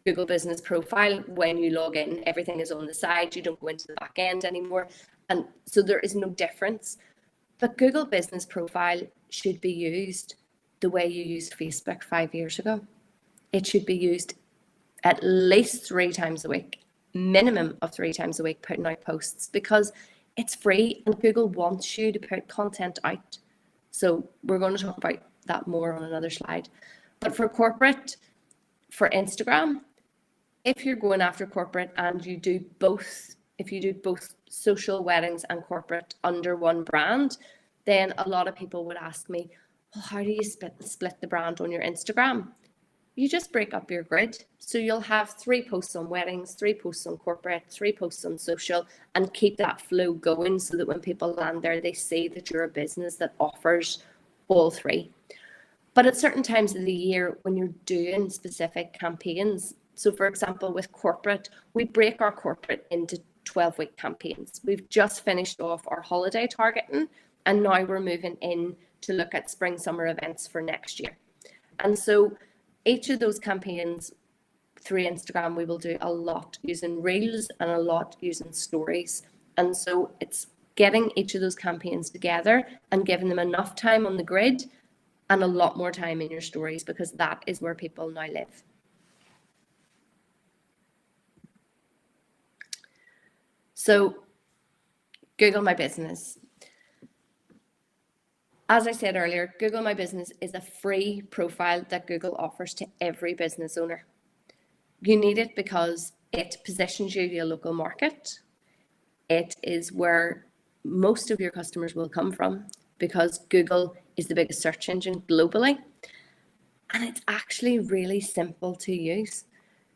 Speaker 1: Google Business Profile. When you log in, everything is on the side. You don't go into the back end anymore. And so there is no difference. But Google Business Profile should be used the way you used Facebook 5 years ago. It should be used at least 3 times a week, minimum of 3 times a week, putting out posts, because it's free and Google wants you to put content out. So we're going to talk about that more on another slide. But for corporate, for Instagram, if you're going after corporate and you do both, if you do both social, weddings and corporate under one brand, then a lot of people would ask me, well, how do you split the brand on your Instagram? You just break up your grid. So you'll have 3 posts on weddings, 3 posts on corporate, 3 posts on social, and keep that flow going so that when people land there, they see that you're a business that offers all 3. But at certain times of the year when you're doing specific campaigns, so for example, with corporate, we break our corporate into 12-week campaigns. We've just finished off our holiday targeting, and now we're moving in to look at spring, summer events for next year. And so each of those campaigns through Instagram, we will do a lot using Reels and a lot using stories. And so it's getting each of those campaigns together and giving them enough time on the grid and a lot more time in your stories, because that is where people now live. So Google My Business. As I said earlier, Google My Business is a free profile that Google offers to every business owner. You need it because it positions you to a local market. It is where most of your customers will come from, because Google is the biggest search engine globally. And it's actually really simple to use.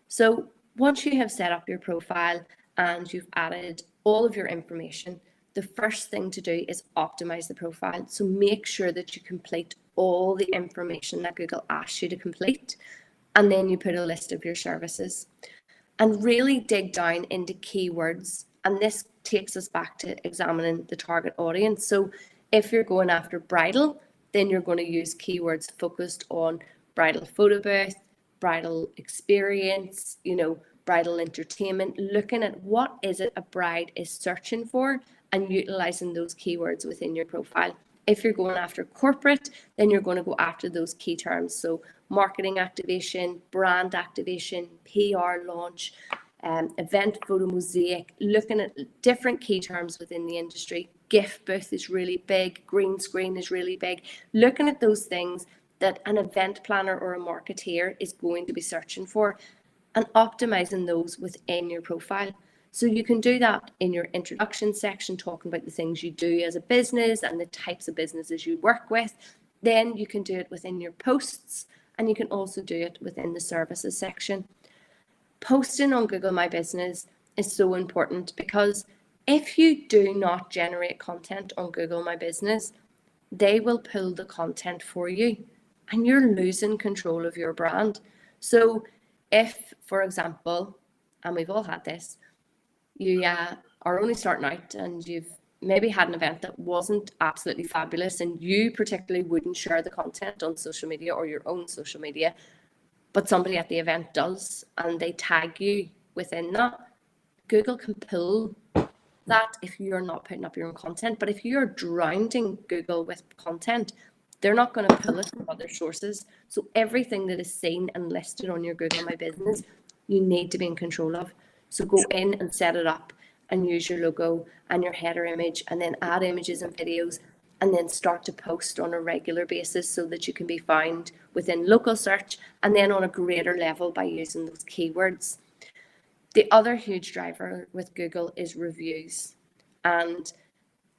Speaker 1: So once you have set up your profile and you've added all of your information, the first thing to do is optimize the profile. So make sure that you complete all the information that Google asks you to complete. And then you put a list of your services and really dig down into keywords. And this takes us back to examining the target audience. So if you're going after bridal, then you're going to use keywords focused on bridal photo booth, bridal experience, bridal entertainment, looking at what is it a bride is searching for and utilizing those keywords within your profile. If you're going after corporate, then you're going to go after those key terms. So marketing activation, brand activation, PR launch, event photo mosaic, looking at different key terms within the industry. Gift booth is really big, green screen is really big. Looking at those things that an event planner or a marketeer is going to be searching for, and optimizing those within your profile. So you can do that in your introduction section, talking about the things you do as a business and the types of businesses you work with. Then you can do it within your posts, and you can also do it within the services section. Posting on Google My Business is so important, because if you do not generate content on Google My Business, they will pull the content for you and you're losing control of your brand. So if, for example, and we've all had this, you are only starting out and you've maybe had an event that wasn't absolutely fabulous, and you particularly wouldn't share the content on social media or your own social media, but somebody at the event does, and they tag you within that, Google can pull that if you're not putting up your own content. But if you're drowning Google with content, they're not going to pull it from other sources. So everything that is seen and listed on your Google My Business, you need to be in control of. So go in and set it up and use your logo and your header image, and then add images and videos, and then start to post on a regular basis so that you can be found within local search, and then on a greater level by using those keywords. The other huge driver with Google is reviews. And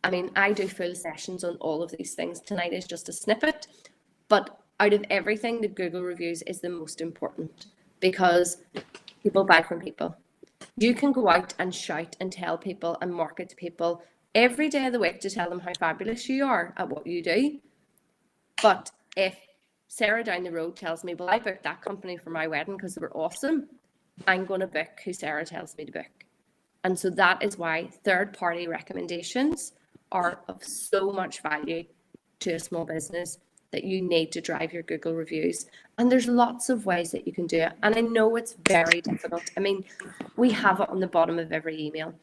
Speaker 1: I mean, I do full sessions on all of these things. Tonight is just a snippet, but out of everything, the Google reviews is the most important, because people buy from people. You can go out and shout and tell people and market to people every day of the week to tell them how fabulous you are at what you do. But if Sarah down the road tells me, well, I booked that company for my wedding because they were awesome, I'm going to book who Sarah tells me to book. And so that is why third-party recommendations are of so much value to a small business, that you need to drive your Google reviews. And there's lots of ways that you can do it. And I know it's very difficult. I mean, we have it on the bottom of every email.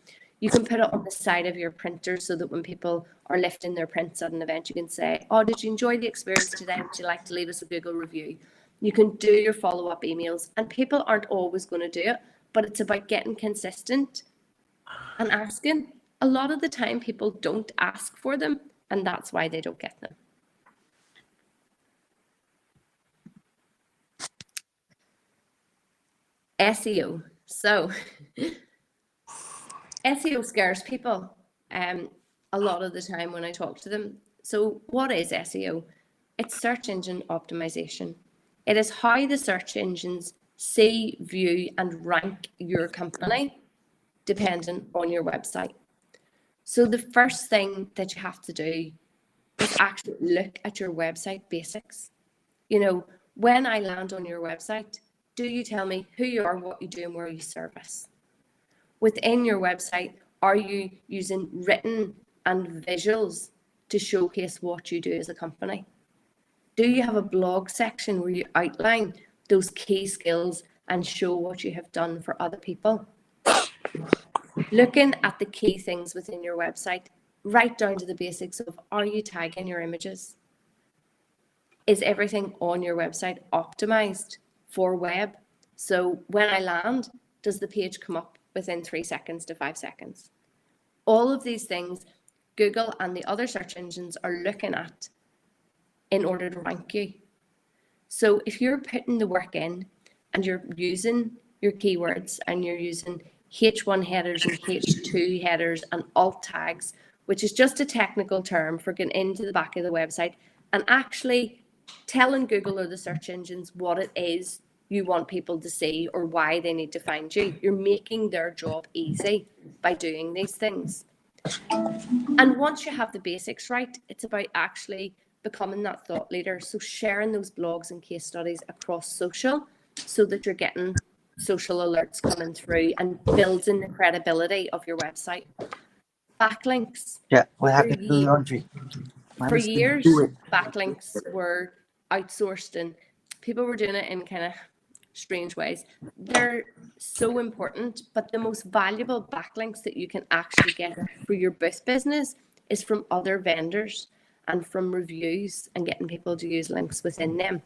Speaker 1: You can put it on the side of your printer so that when people are lifting their prints at an event, you can say, oh, did you enjoy the experience today? Would you like to leave us a Google review? You can do your follow-up emails, and people aren't always going to do it, but it's about getting consistent and asking. A lot of the time people don't ask for them, and that's why they don't get them. SEO. So SEO scares people a lot of the time when I talk to them. So what is SEO? It's search engine optimization. It is how the search engines see, view, and rank your company depending on your website. So the first thing that you have to do is actually look at your website basics. You know, when I land on your website, do you tell me who you are, what you do, and where you service? Within your website, are you using written and visuals to showcase what you do as a company? Do you have a blog section where you outline those key skills and show what you have done for other people? Looking at the key things within your website, right down to the basics of, are you tagging your images? Is everything on your website optimized for web? So when I land, does the page come up within 3 seconds to 5 seconds? All of these things Google and the other search engines are looking at in order to rank you. So if you're putting the work in and you're using your keywords and you're using H1 headers and H2 headers and alt tags, which is just a technical term for getting into the back of the website and actually telling Google or the search engines what it is you want people to see or why they need to find you. You're making their job easy by doing these things. And once you have the basics right, it's about actually becoming that thought leader. So sharing those blogs and case studies across social so that you're getting social alerts coming through and building the credibility of your website. Backlinks.
Speaker 11: Yeah, we have to do laundry.
Speaker 1: For years, backlinks were outsourced and people were doing it in kind of strange ways. They're so important, but the most valuable backlinks that you can actually get for your booth business is from other vendors and from reviews and getting people to use links within them.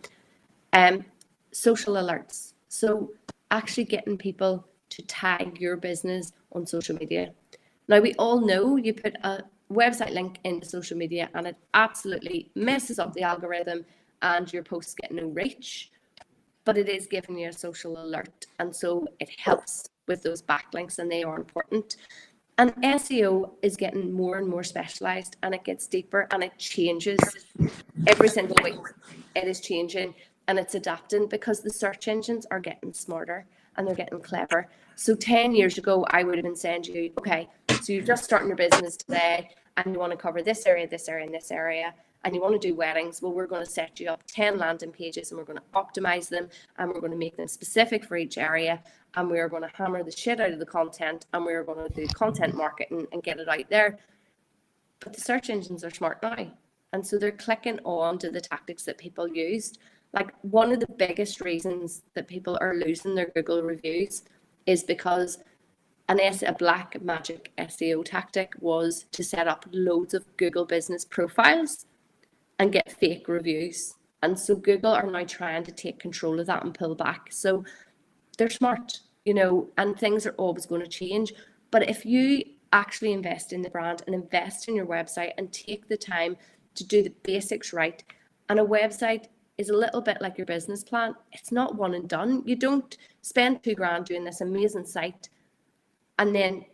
Speaker 1: Social alerts. So actually getting people to tag your business on social media. Now, we all know you put a website link into social media and it absolutely messes up the algorithm and your posts get no reach, but it is giving you a social alert. And so it helps with those backlinks, and they are important. And SEO is getting more and more specialized, and it gets deeper, and it changes every single week. It is changing and it's adapting because the search engines are getting smarter and they're getting clever. So 10 years ago, I would have been saying to you, okay, so you're just starting your business today and you want to cover this area, this area, and this area, and you want to do weddings. Well, we're going to set you up 10 landing pages and we're going to optimize them and we're going to make them specific for each area. And we are going to hammer the shit out of the content and we are going to do content marketing and get it out there. But the search engines are smart now. And so they're clicking on to the tactics that people used. Like, one of the biggest reasons that people are losing their Google reviews is because a black magic SEO tactic was to set up loads of Google business profiles and get fake reviews. And so Google are now trying to take control of that and pull back. So they're smart, you know, and things are always going to change. But if you actually invest in the brand and invest in your website and take the time to do the basics right, and a website is a little bit like your business plan. It's not one and done. You don't spend $2,000 doing this amazing site and then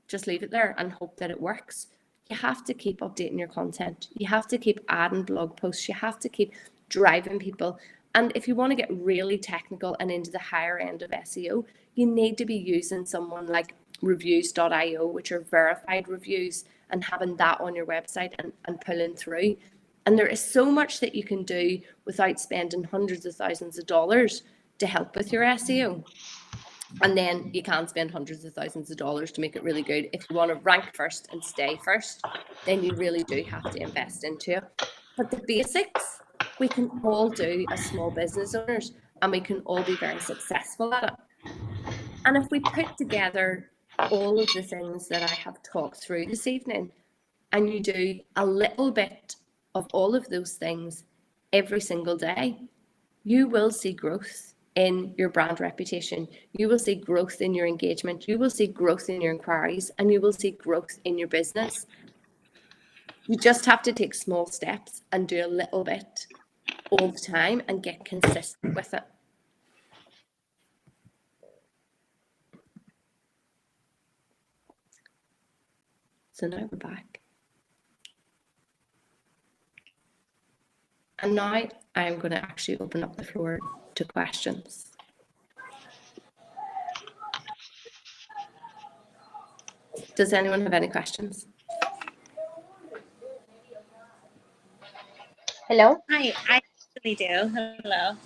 Speaker 1: just leave it there and hope that it works. You have to keep updating your content. You have to keep adding blog posts. You have to keep driving people. And if you want to get really technical and into the higher end of SEO, you need to be using someone like reviews.io, which are verified reviews, and having that on your website and pulling through. And there is so much that you can do without spending hundreds of thousands of dollars to help with your SEO. And then you can spend hundreds of thousands of dollars to make it really good. If you want to rank first and stay first, then you really do have to invest into it. But the basics, we can all do as small business owners, and we can all be very successful at it. And if we put together all of the things that I have talked through this evening, and you do a little bit of all of those things every single day, you will see growth in your brand reputation. You will see growth in your engagement. You will see growth in your inquiries, and you will see growth in your business. You just have to take small steps and do a little bit all the time and get consistent with it. So now we're back. And now I'm going to actually open up the floor to questions. Does anyone have any questions?
Speaker 11: Hello? Hi, I actually do. Hello.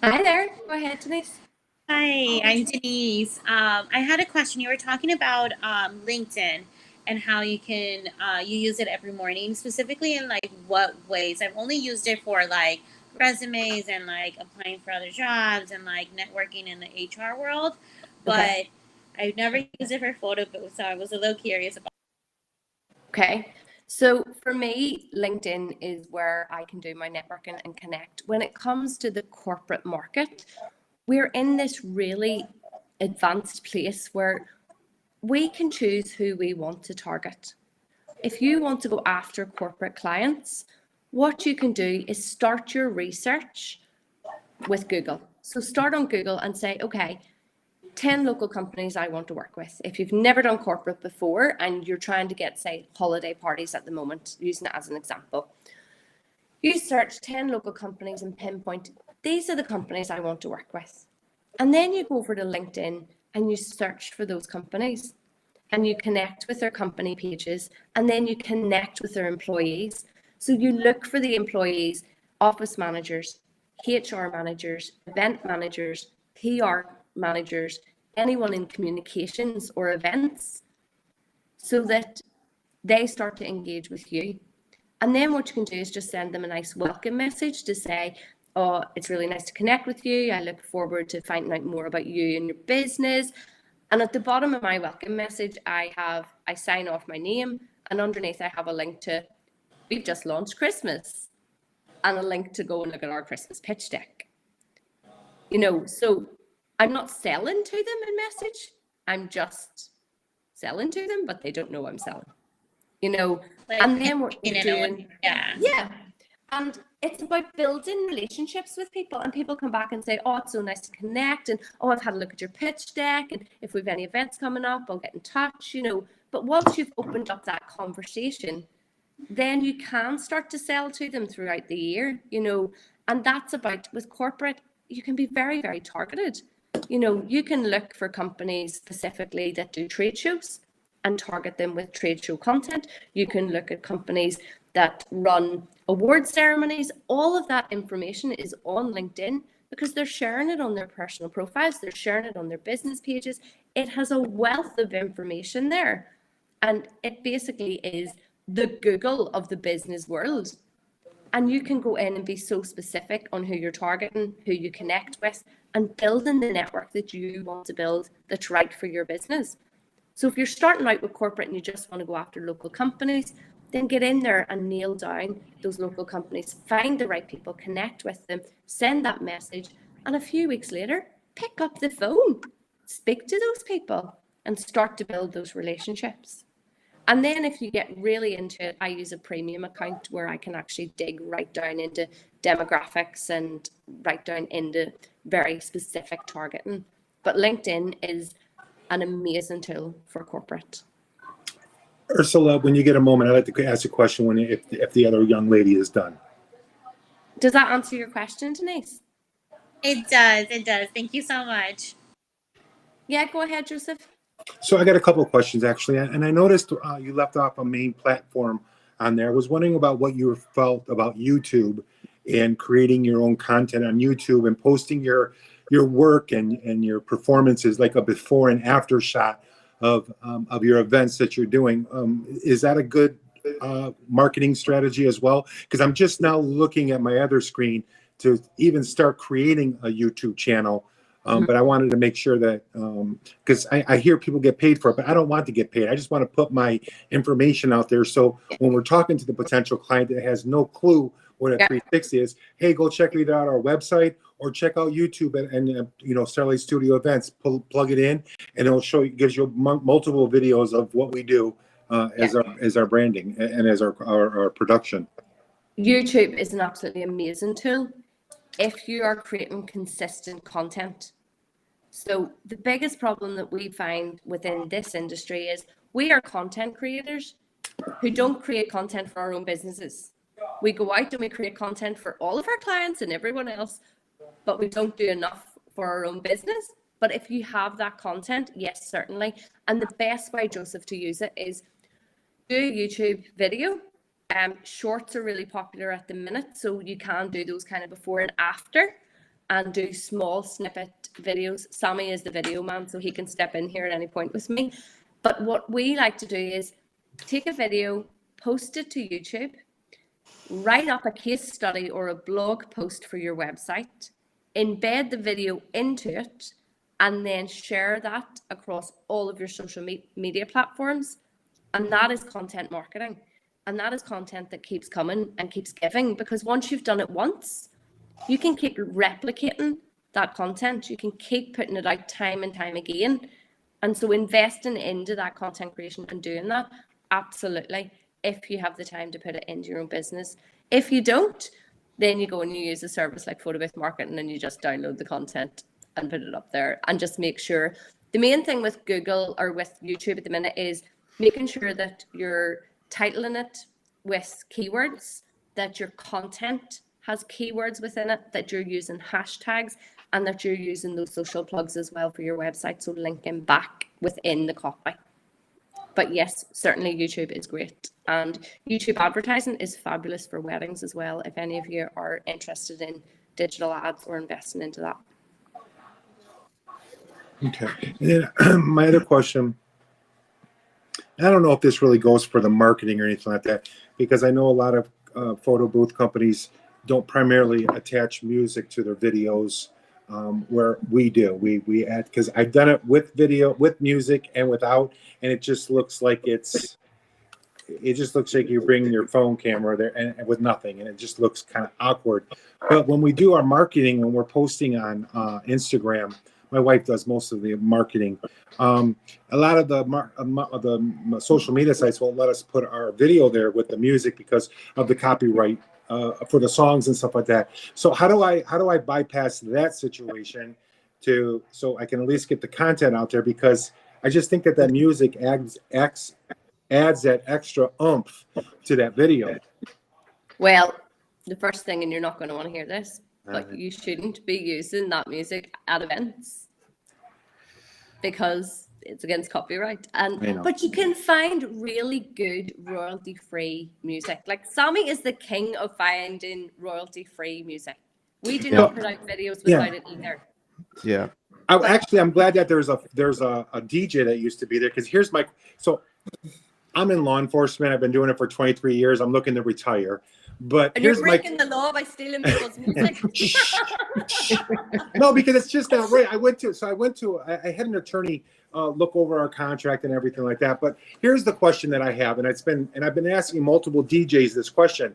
Speaker 1: Hi there. Go ahead, Denise.
Speaker 11: Hi, I'm Denise. I had a question. You were talking about LinkedIn and how you can you use it every morning, specifically in like what ways. I've only used it for like resumes and like applying for other jobs and like networking in the HR world, but okay. I've never used it for photo booths, so I was a little curious about it.
Speaker 1: Okay. So for me, LinkedIn is where I can do my networking and connect. When it comes to the corporate market, we're in this really advanced place where we can choose who we want to target. If you want to go after corporate clients, what you can do is start your research with Google. So start on Google and say, okay, 10 local companies I want to work with. If you've never done corporate before and you're trying to get, say, holiday parties at the moment, using it as an example, you search 10 local companies and pinpoint, these are the companies I want to work with. And then you go over to LinkedIn and you search for those companies and you connect with their company pages, and then you connect with their employees. So you look for the employees, office managers, HR managers, event managers, PR managers, anyone in communications or events, so that they start to engage with you. And then what you can do is just send them a nice welcome message to say, oh, it's really nice to connect with you. I look forward to finding out more about you and your business. And at the bottom of my welcome message, I sign off my name, and underneath I have a link to, we've just launched Christmas, and a link to go and look at our Christmas pitch deck. You know, so I'm not selling to them in message. I'm just selling to them, but they don't know I'm selling. You know, like, and then what you're doing, yeah. And it's about building relationships with people, and people come back and say, oh, it's so nice to connect, and oh, I've had a look at your pitch deck, and if we've any events coming up, I'll get in touch, you know. But once you've opened up that conversation, then you can start to sell to them throughout the year, you know. And that's about, with corporate, you can be very, very targeted. You know, you can look for companies specifically that do trade shows and target them with trade show content. You can look at companies that run award ceremonies. All of that information is on LinkedIn because they're sharing it on their personal profiles. They're sharing it on their business pages. It has a wealth of information there. And it basically is the Google of the business world. And you can go in and be so specific on who you're targeting, who you connect with, and building the network that you want to build that's right for your business. So if you're starting out with corporate and you just want to go after local companies, then get in there and nail down those local companies, find the right people, connect with them, send that message, and a few weeks later, pick up the phone, speak to those people, and start to build those relationships. And then if you get really into it, I use a premium account where I can actually dig right down into demographics and right down into very specific targeting. But LinkedIn is an amazing tool for corporate.
Speaker 2: Ursula, when you get a moment, I'd like to ask a question if the other young lady is done.
Speaker 1: Does that answer your question, Denise?
Speaker 11: It does. It does. Thank you so much.
Speaker 1: Yeah, go ahead, Joseph.
Speaker 2: So I got a couple of questions, actually. And I noticed you left off a main platform on there. I was wondering about what you felt about YouTube and creating your own content on YouTube and posting your work and your performances, like a before and after shot of your events that you're doing. Is that a good marketing strategy as well? Because I'm just now looking at my other screen to even start creating a YouTube channel. But I wanted to make sure that, because I hear people get paid for it, but I don't want to get paid. I just want to put my information out there. So when we're talking to the potential client that has no clue what a 360 is, hey, go check either out our website or check out YouTube and you know, Starlight Studio Events. Plug it in, and it'll show you, gives you multiple videos of what we do as our branding and as our production.
Speaker 1: YouTube is an absolutely amazing tool if you are creating consistent content. So the biggest problem that we find within this industry is we are content creators who don't create content for our own businesses. We go out and we create content for all of our clients and everyone else, but we don't do enough for our own business. But if you have that content, yes, certainly. And the best way, Joseph, to use it is do YouTube video. Shorts are really popular at the minute, so you can do those kind of before and after and do small snippet videos. Sammy is the video man, so he can step in here at any point with me. But what we like to do is take a video, post it to YouTube, write up a case study or a blog post for your website, embed the video into it, and then share that across all of your social media platforms. And that is content marketing. And that is content that keeps coming and keeps giving, because once you've done it once, you can keep replicating that content. You can keep putting it out time and time again. And so investing into that content creation and doing that, absolutely, if you have the time to put it into your own business. If you don't, then you go and you use a service like Photo Booth Marketing and you just download the content and put it up there. And just make sure, the main thing with Google or with YouTube at the minute is making sure that you're titling it with keywords, that your content has keywords within it, that you're using hashtags, and that you're using those social plugs as well for your website, so linking back within the copy. But yes, certainly YouTube is great, and YouTube advertising is fabulous for weddings as well, if any of you are interested in digital ads or investing into that.
Speaker 2: Okay, and then my other question, I don't know if this really goes for the marketing or anything like that, because I know a lot of photo booth companies don't primarily attach music to their videos, where we do. We add, because I've done it with video, with music, and without, and it just looks like you're bringing your phone camera there and with nothing, and it just looks kind of awkward. But when we do our marketing, when we're posting on Instagram, my wife does most of the marketing. A lot of the social media sites won't let us put our video there with the music because of the copyright for the songs and stuff like that. So how do I bypass that situation so I can at least get the content out there, because I just think that music adds that extra oomph to that video.
Speaker 1: Well, the first thing, and you're not going to want to hear this, but you shouldn't be using that music at events because it's against copyright. But you can find really good royalty-free music. Like Sammy is the king of finding royalty-free music. We do not put out videos without it either.
Speaker 5: Yeah.
Speaker 2: I'm glad that there's a DJ that used to be there, because I'm in law enforcement. I've been doing it for 23 years. I'm looking to retire. And
Speaker 1: you're breaking the law by stealing people's music.
Speaker 2: No, because it's just not right. I had an attorney look over our contract and everything like that. But here's the question that I have, and I've been asking multiple DJs this question.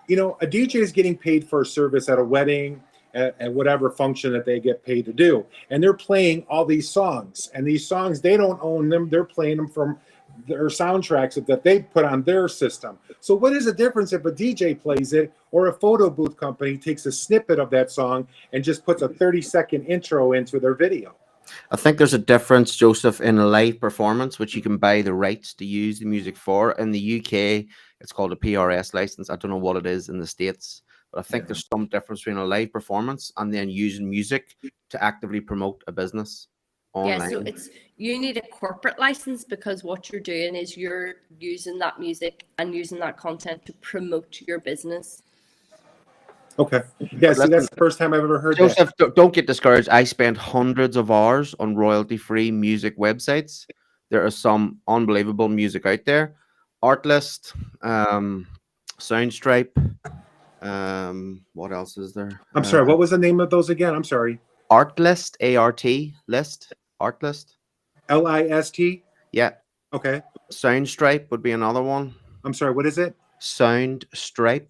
Speaker 2: A DJ is getting paid for a service at a wedding, at whatever function that they get paid to do, and they're playing all these songs. And these songs, they don't own them. They're playing them from their soundtracks that they put on their system. So what is the difference if a DJ plays it or a photo booth company takes a snippet of that song and just puts a 30-second intro into their video?
Speaker 5: I think there's a difference, Joseph, in a live performance, which you can buy the rights to use the music for. In the UK, it's called a PRS license. I don't know what it is in the States, but I think there's some difference between a live performance and then using music to actively promote a business online.
Speaker 1: Yeah, so you need a corporate license, because what you're doing is you're using that music and using that content to promote your business.
Speaker 2: Okay. Yeah, so that's the first time I've ever heard
Speaker 5: Joseph, don't get discouraged. I spent hundreds of hours on royalty-free music websites. There are some unbelievable music out there. Artlist, Soundstripe. What else is there?
Speaker 2: I'm sorry, what was the name of those again? I'm sorry.
Speaker 5: Artlist, A-R-T, list. Artlist.
Speaker 2: L-I-S-T?
Speaker 5: Yeah.
Speaker 2: Okay.
Speaker 5: Soundstripe would be another one.
Speaker 2: I'm sorry, what is it?
Speaker 5: Soundstripe.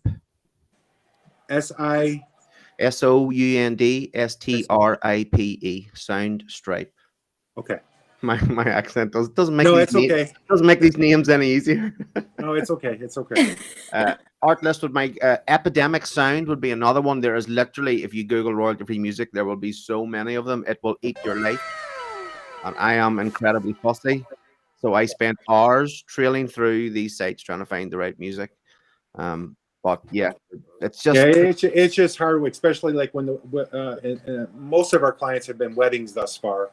Speaker 2: S-I...
Speaker 5: S-O-U-N-D-S-T-R-I-P-E. Soundstripe.
Speaker 2: Okay.
Speaker 5: My accent doesn't make doesn't make these names any easier.
Speaker 2: No, it's okay. It's okay.
Speaker 5: Artlist would make Epidemic Sound would be another one. There is literally, if you Google royalty-free music, there will be so many of them. It will eat your life. And I am incredibly fussy. So I spent hours trailing through these sites trying to find the right music. But yeah, it's
Speaker 2: just hard, especially like when most of our clients have been weddings thus far,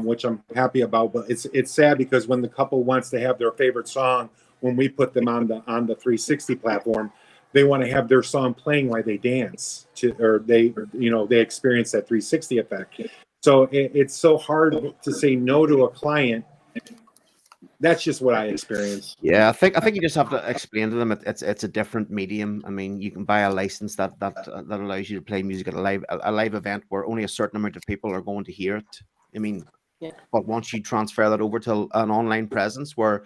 Speaker 2: which I'm happy about. But it's sad because when the couple wants to have their favorite song, when we put them on the 360 platform, they want to have their song playing while they dance they experience that 360 effect. So it's so hard to say no to a client. That's just what I experienced.
Speaker 5: Yeah, I think you just have to explain to them it's a different medium. I mean, you can buy a license that allows you to play music at a live event where only a certain amount of people are going to hear it. I mean, but once you transfer that over to an online presence where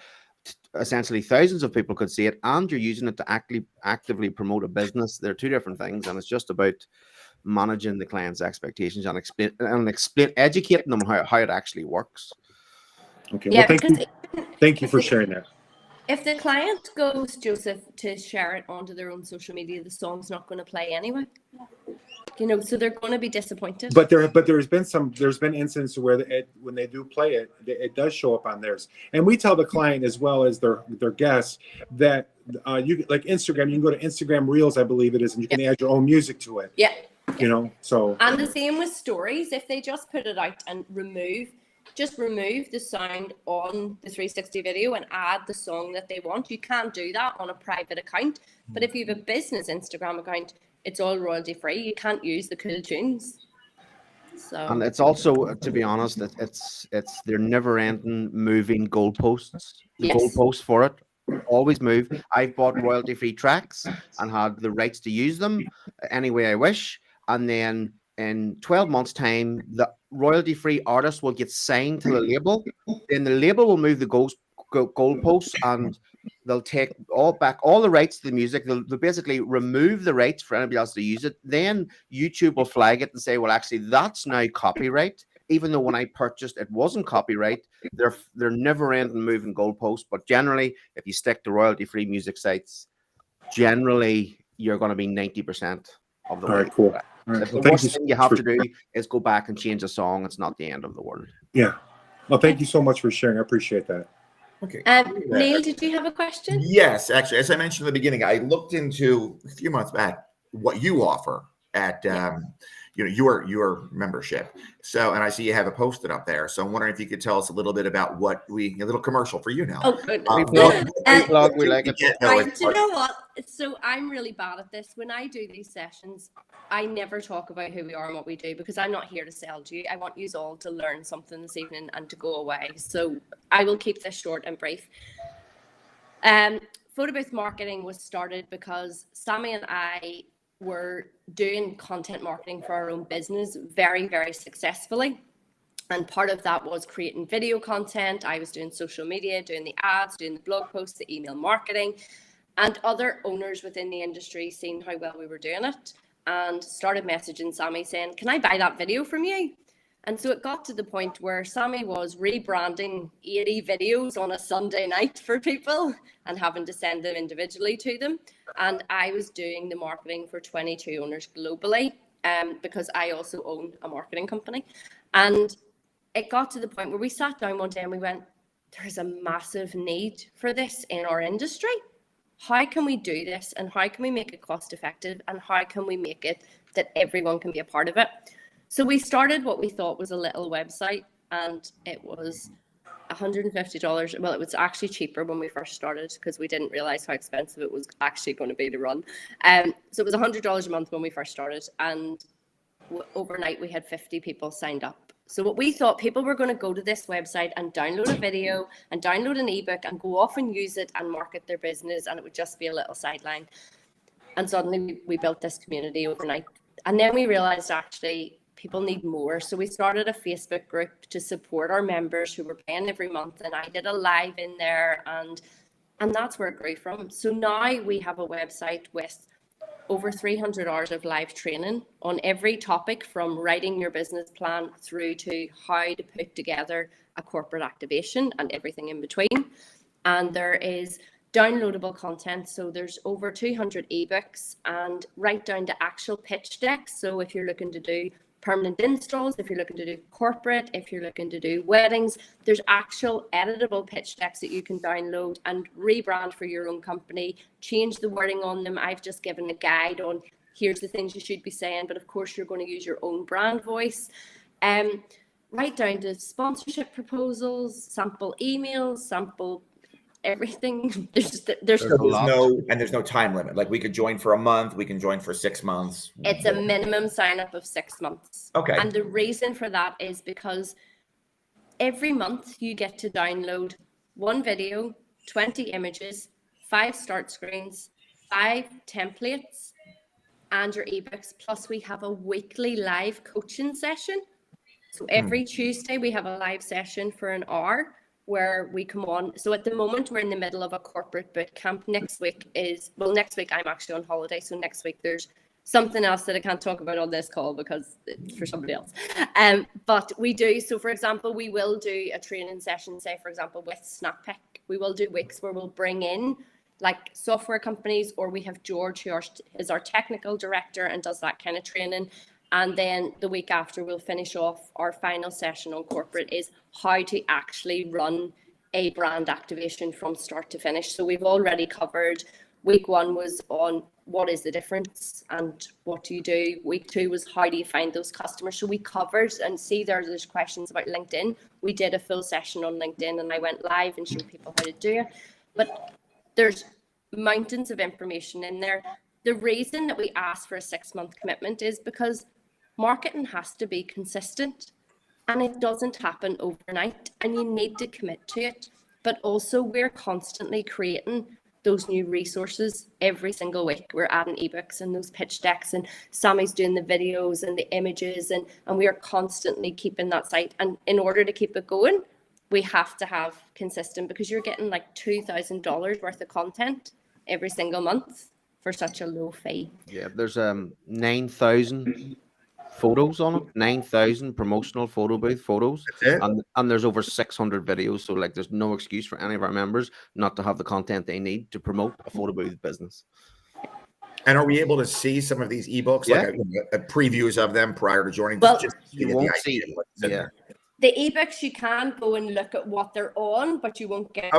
Speaker 5: essentially thousands of people could see it, and you're using it to actively promote a business, they're two different things, and it's just about managing the client's expectations and educating them how it actually works.
Speaker 2: Okay. Yeah, well, thank you for sharing that.
Speaker 1: If the client goes, Joseph, to share it onto their own social media, the song's not going to play anyway. So they're going to be disappointed.
Speaker 2: But there's been instances where when they do play it, it does show up on theirs. And we tell the client as well as their guests that you like Instagram. You can go to Instagram Reels, I believe it is, and you can add your own music to it.
Speaker 1: Yeah.
Speaker 2: So.
Speaker 1: And the same with stories. If they just put it out and remove the sound on the 360 video and add the song that they want. You can't do that on a private account. But if you have a business Instagram account, it's all royalty free. You can't use the cool tunes. So.
Speaker 5: And it's also, to be honest, it's they're never ending moving goalposts. The goalposts for it always move. I've bought royalty free tracks and had the rights to use them any way I wish. And then in 12 months' time, the royalty-free artist will get signed to the label. Then the label will move the goalposts, and they'll take all the rights to the music. They'll basically remove the rights for anybody else to use it. Then YouTube will flag it and say, well, actually, that's now copyright. Even though when I purchased, it wasn't copyright. They're never-ending moving goalposts. But generally, if you stick to royalty-free music sites, generally you're going to be 90% of the
Speaker 2: All
Speaker 5: way.
Speaker 2: right, cool. All right.
Speaker 5: If the
Speaker 2: Well, thank
Speaker 5: worst
Speaker 2: you
Speaker 5: thing
Speaker 2: so
Speaker 5: you
Speaker 2: much
Speaker 5: have
Speaker 2: for
Speaker 5: to do
Speaker 2: sharing.
Speaker 5: is go back and change a song, it's not the end of the world.
Speaker 2: Yeah. Well, thank you so much for sharing. I appreciate that.
Speaker 3: Okay.
Speaker 1: Neil, did you have a question?
Speaker 3: Yes, actually, as I mentioned in the beginning, I looked into a few months back what you offer at your membership. So, and I see you have it posted up there. So I'm wondering if you could tell us a little bit about a little commercial for you now.
Speaker 1: Oh, good.
Speaker 5: We like it.
Speaker 1: Right, do you know what? So I'm really bad at this. When I do these sessions, I never talk about who we are and what we do because I'm not here to sell to you. I want you all to learn something this evening and to go away. So I will keep this short and brief. Photo booth marketing was started because Sammy and I were doing content marketing for our own business very, very successfully. And part of that was creating video content. I was doing social media, doing the ads, doing the blog posts, the email marketing, and other owners within the industry seen how well we were doing it and started messaging Sammy saying, can I buy that video from you? And so it got to the point where Sammy was rebranding 80 videos on a Sunday night for people and having to send them individually to them. And I was doing the marketing for 22 owners globally because I also own a marketing company. And it got to the point where we sat down one day and we went, there's a massive need for this in our industry. How can we do this? And how can we make it cost effective? And how can we make it that everyone can be a part of it? So we started what we thought was a little website, and it was $150. Well, it was actually cheaper when we first started because we didn't realize how expensive it was actually going to be to run. So it was $100 a month when we first started, and overnight we had 50 people signed up. So what we thought, people were going to go to this website and download a video and download an ebook and go off and use it and market their business, and it would just be a little sideline. And suddenly we built this community overnight. And then we realized actually people need more. So we started a Facebook group to support our members who were paying every month. And I did a live in there, and that's where it grew from. So now we have a website with over 300 hours of live training on every topic, from writing your business plan through to how to put together a corporate activation and everything in between. And there is downloadable content. So there's over 200 ebooks and right down to actual pitch decks. So if you're looking to do permanent installs, if you're looking to do corporate, if you're looking to do weddings, there's actual editable pitch decks that you can download and rebrand for your own company, change the wording on them. I've just given a guide on here's the things you should be saying, but of course you're going to use your own brand voice. Right down to sponsorship proposals, sample emails, sample everything. There's
Speaker 3: no time limit. Like we could join for a month, we can join for 6 months.
Speaker 1: It's a minimum sign up of 6 months.
Speaker 3: Okay.
Speaker 1: And the reason for that is because every month you get to download 1 video, 20 images, 5 start screens, 5 templates, and your ebooks. Plus we have a weekly live coaching session. So every Tuesday we have a live session for an hour where we come on. So at the moment we're in the middle of a corporate boot camp. Next week I'm actually on holiday. So next week there's something else that I can't talk about on this call because it's for somebody else. But we do. So for example, we will do a training session, say for example, with Snappic. We will do weeks where we'll bring in like software companies, or we have George who is our technical director and does that kind of training. And then the week after, we'll finish off our final session on corporate is how to actually run a brand activation from start to finish. So we've already covered, week 1 was on what is the difference and what do you do. Week 2 was how do you find those customers. So we covered, and see there's questions about LinkedIn. We did a full session on LinkedIn and I went live and showed people how to do it. But there's mountains of information in there. The reason that we ask for a 6-month commitment is because marketing has to be consistent and it doesn't happen overnight, and you need to commit to it. But also we're constantly creating those new resources every single week. We're adding ebooks and those pitch decks, and Sammy's doing the videos and the images, and we are constantly keeping that site. And in order to keep it going, we have to have consistent, because you're getting like $2,000 worth of content every single month for such a low fee.
Speaker 5: Yeah, there's 9,000 photos on it, 9,000 promotional photo booth photos, and there's over 600 videos. So like there's no excuse for any of our members not to have the content they need to promote a photo booth business.
Speaker 3: And are we able to see some of these ebooks,
Speaker 5: Yeah.
Speaker 3: like a previews of them prior to joining?
Speaker 1: Well,
Speaker 3: just to
Speaker 5: you
Speaker 3: get
Speaker 5: won't
Speaker 3: the
Speaker 5: see.
Speaker 3: idea of what's in there.
Speaker 1: The ebooks, you can go and look at what they're on, but you won't get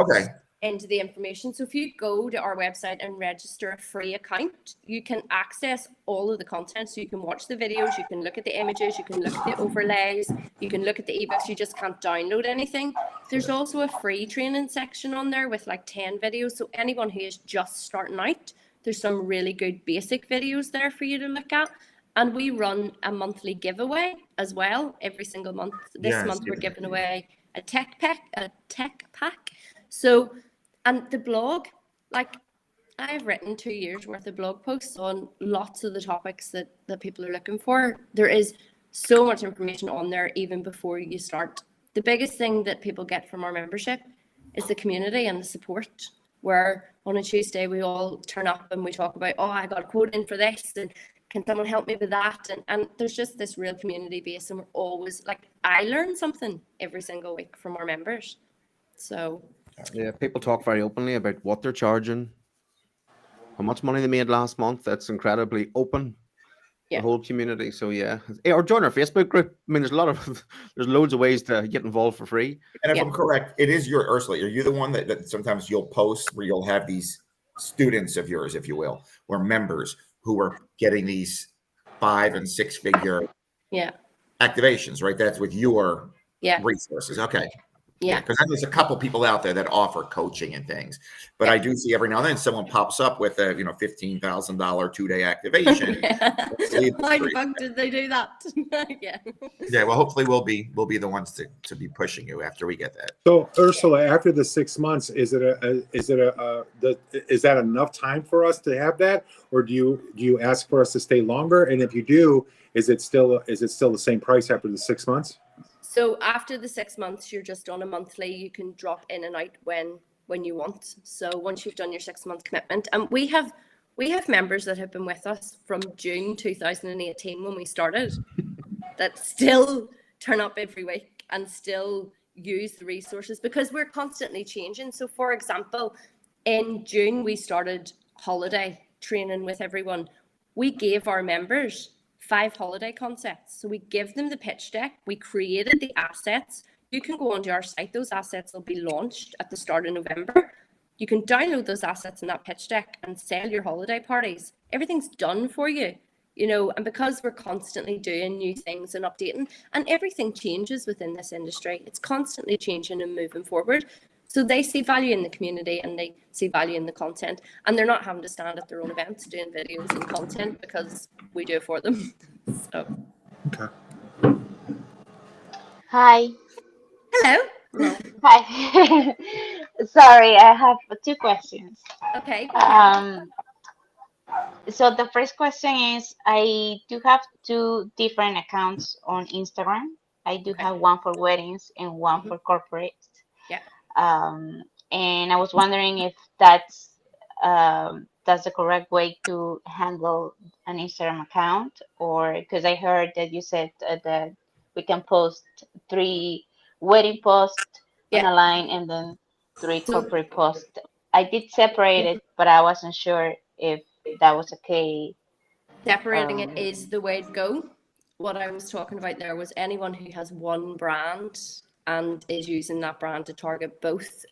Speaker 1: into the information. So if you go to our website and register a free account, you can access all of the content. So you can watch the videos, you can look at the images, you can look at the overlays, you can look at the ebooks. You just can't download anything. There's also a free training section on there with like 10 videos. So anyone who is just starting out, there's some really good basic videos there for you to look at. And we run a monthly giveaway as well every single month. This month we're giving away a tech pack. So, and the blog, like I've written 2 years worth of blog posts on lots of the topics that people are looking for. There is so much information on there even before you start. The biggest thing that people get from our membership is the community and the support, where on a Tuesday we all turn up and we talk about, oh, I got a quote in for this, and can someone help me with that? And there's just this real community base, and we're always like, I learn something every single week from our members. So
Speaker 5: yeah, people talk very openly about what they're charging, how much money they made last month. That's incredibly open. The whole community. So yeah, or join our Facebook group. I mean, there's loads of ways to get involved for free.
Speaker 3: And if I'm correct, it is your Ursula. Are you the one that sometimes you'll post where you'll have these students of yours, if you will, or members who are getting these 5 and 6 figure activations, right? That's with your resources. Okay. Yeah, because there's a couple people out there that offer coaching and things, but I do see every now and then someone pops up with a $15,000 2-day activation.
Speaker 1: Why the fuck did they do that?
Speaker 3: Yeah. Well, hopefully we'll be the ones to be pushing you after we get that.
Speaker 2: So Ursula, after the 6 months, is that enough time for us to have that, or do you ask for us to stay longer? And if you do, is it still the same price after the 6 months?
Speaker 1: So after the 6 months, you're just on a monthly. You can drop in and out when you want. So once you've done your 6 month commitment, and we have members that have been with us from June 2018 when we started, that still turn up every week and still use the resources because we're constantly changing. So for example, in June we started holiday training with everyone. We gave our members 5 holiday concepts. So we give them the pitch deck. We created the assets. You can go onto our site. Those assets will be launched at the start of November. You can download those assets in that pitch deck and sell your holiday parties. Everything's done for you, and because we're constantly doing new things and updating, and everything changes within this industry, it's constantly changing and moving forward. So they see value in the community and they see value in the content, and they're not having to stand at their own events doing videos and content because we do it for them. So.
Speaker 2: Okay.
Speaker 12: Hi.
Speaker 1: Hello.
Speaker 12: Hi. Sorry, I have 2 questions.
Speaker 1: Okay.
Speaker 12: So the first question is, I do have 2 different accounts on Instagram. I do have one for weddings and one for corporate.
Speaker 1: Yeah.
Speaker 12: And I was wondering if that's the correct way to handle an Instagram account, or because I heard that you said that we can post 3 wedding posts on a line and then 3 corporate posts. I did separate it, but I wasn't sure if that was okay.
Speaker 1: Separating it is the way to go. What I was talking about there was anyone who has one brand and is using that brand to target both.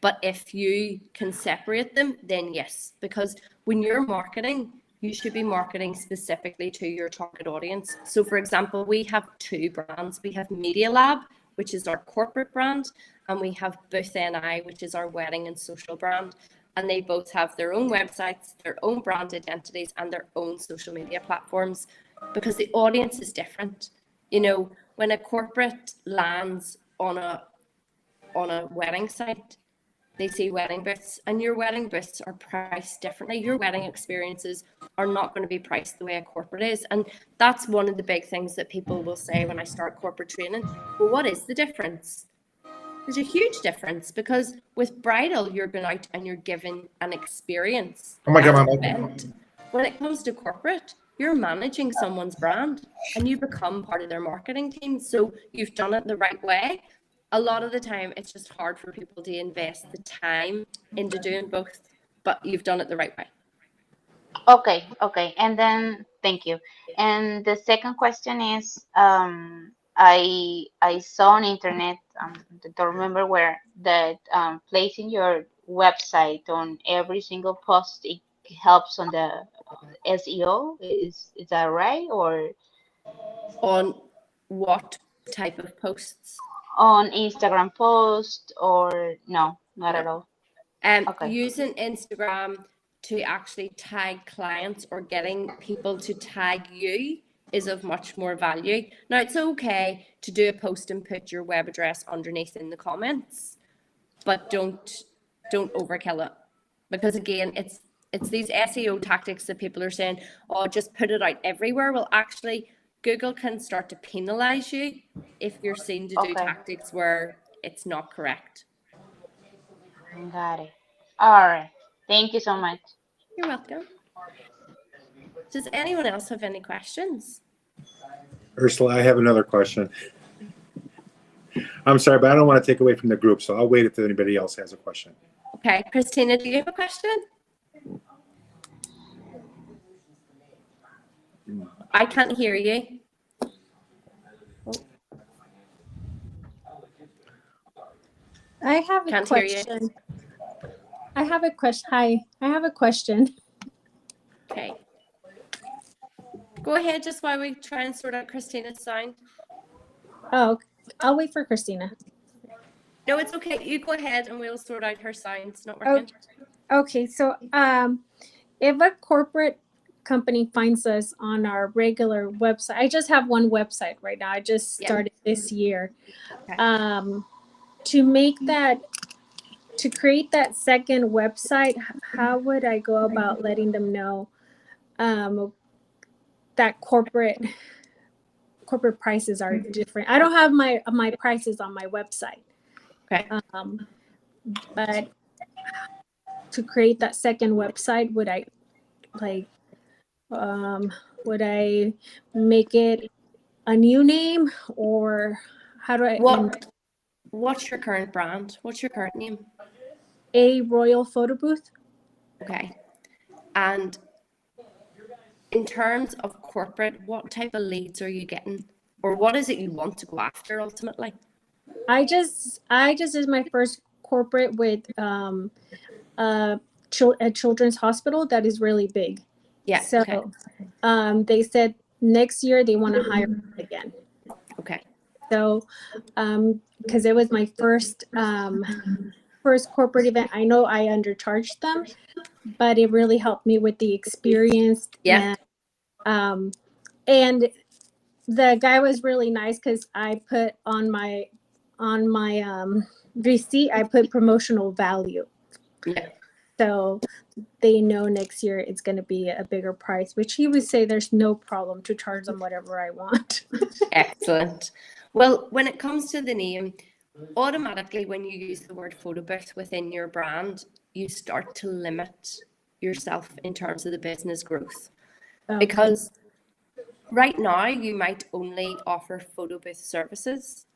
Speaker 1: But if you can separate them, then yes, because when you're marketing, you should be marketing specifically to your target audience. So for example, we have 2 brands. We have Media Lab, which is our corporate brand, and we have Booth NI, which is our wedding and social brand. And they both have their own websites, their own brand identities, and their own social media platforms, because the audience is different. When a corporate lands on a wedding site, they see wedding booths, and your wedding booths are priced differently. Your wedding experiences are not going to be priced the way a corporate is. And that's one of the big things that people will say when I start corporate training. Well, what is the difference? There's a huge difference, because with bridal, you're going out and you're given an experience.
Speaker 3: Oh my God,
Speaker 1: when it comes to corporate, you're managing someone's brand and you become part of their marketing team. So you've done it the right way. A lot of the time, it's just hard for people to invest the time into doing both, but you've done it the right way.
Speaker 12: Okay. And then thank you. And the second question is, I saw on internet, I don't remember where, that placing your website on every single post, it helps on the SEO. Is that right? Or
Speaker 1: On what type of posts?
Speaker 12: on Instagram post, or no, not
Speaker 1: No.
Speaker 12: at all? Okay.
Speaker 1: Using Instagram to actually tag clients or getting people to tag you is of much more value. Now, it's okay to do a post and put your web address underneath in the comments, but don't overkill it, because again, it's these SEO tactics that people are saying, oh, just put it out everywhere. Well, actually, Google can start to penalize you if you're seen to do
Speaker 12: Okay.
Speaker 1: tactics where it's not correct.
Speaker 12: Got it. All right. Thank you so much.
Speaker 1: You're welcome. Does anyone else have any questions?
Speaker 2: Ursula, I have another question. I'm sorry, but I don't want to take away from the group, so I'll wait if anybody else has a question.
Speaker 1: Okay, Christina, do you have a question? I can't hear you.
Speaker 13: I have a
Speaker 1: Can't hear you.
Speaker 13: question. I have a question. Hi, I have a question.
Speaker 1: Okay. Go ahead, just while we try and sort out Christina's sound.
Speaker 13: Oh, I'll wait for Christina.
Speaker 1: No, it's okay. You go ahead and we'll sort out her sound. It's not working.
Speaker 13: Okay, so if a corporate company finds us on our regular website, I just have one website right now. I just started this year.
Speaker 1: Okay.
Speaker 13: To create that second website, how would I go about letting them know that corporate prices are different? I don't have my prices on my website.
Speaker 1: Okay.
Speaker 13: But to create that second website, would I make it a new name, or how do I?
Speaker 1: What's your current brand? What's your current name?
Speaker 13: A Royal Photo Booth.
Speaker 1: Okay. And in terms of corporate, what type of leads are you getting, or what is it you want to go after ultimately?
Speaker 13: I just did my first corporate with a children's hospital that is really big.
Speaker 1: Yeah.
Speaker 13: So
Speaker 1: okay.
Speaker 13: They said next year they want to hire me again.
Speaker 1: Okay.
Speaker 13: So because it was my first corporate event, I know I undercharged them, but it really helped me with the experience.
Speaker 1: Yeah.
Speaker 13: And the guy was really nice, because I put on my receipt, I put promotional value.
Speaker 1: Yeah.
Speaker 13: So they know next year it's going to be a bigger price, which he would say there's no problem to charge them whatever I want.
Speaker 1: Excellent. Well, when it comes to the name, automatically when you use the word photo booth within your brand, you start to limit yourself in terms of the business growth.
Speaker 13: Okay.
Speaker 1: Because right now you might only offer photo booth services,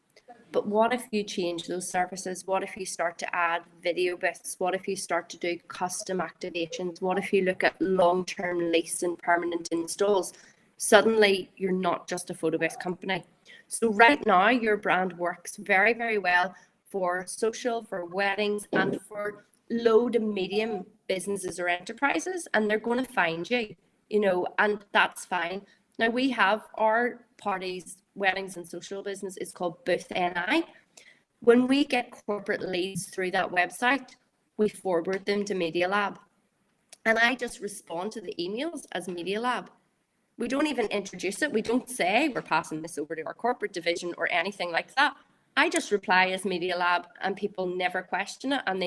Speaker 1: but what if you change those services? What if you start to add video booths? What if you start to do custom activations? What if you look at long-term lease and permanent installs? Suddenly you're not just a photo booth company. So right now your brand works very, very well for social, for weddings, and for low to medium businesses or enterprises, and they're going to find you, and that's fine. Now we have our parties, weddings and social business is called Booth NI. When we get corporate leads through that website, we forward them to Media Lab. And I just respond to the emails as Media Lab. We don't even introduce it. We don't say we're passing this over to our corporate division or anything like that. I just reply as Media Lab, and people never question it, and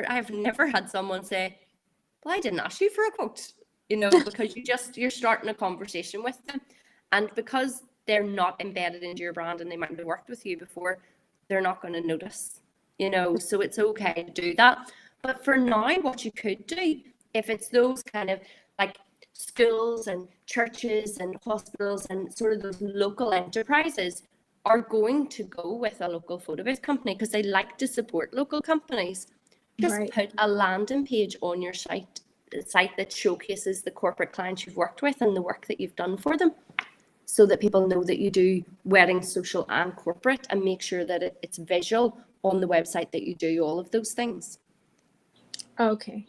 Speaker 1: I've never had someone say, well, I didn't ask you for a quote, because you're starting a conversation with them. And because they're not embedded into your brand and they might have worked with you before, they're not going to notice, so it's okay to do that. But for now, what you could do, if it's those kind of like schools and churches and hospitals and sort of those local enterprises, are going to go with a local photo booth company because they like to support local companies. Just put a landing page on your site site that showcases the corporate clients you've worked with and the work that you've done for them, so that people know that you do wedding, social and corporate, and make sure that it's visual on the website that you do all of those things.
Speaker 13: Okay.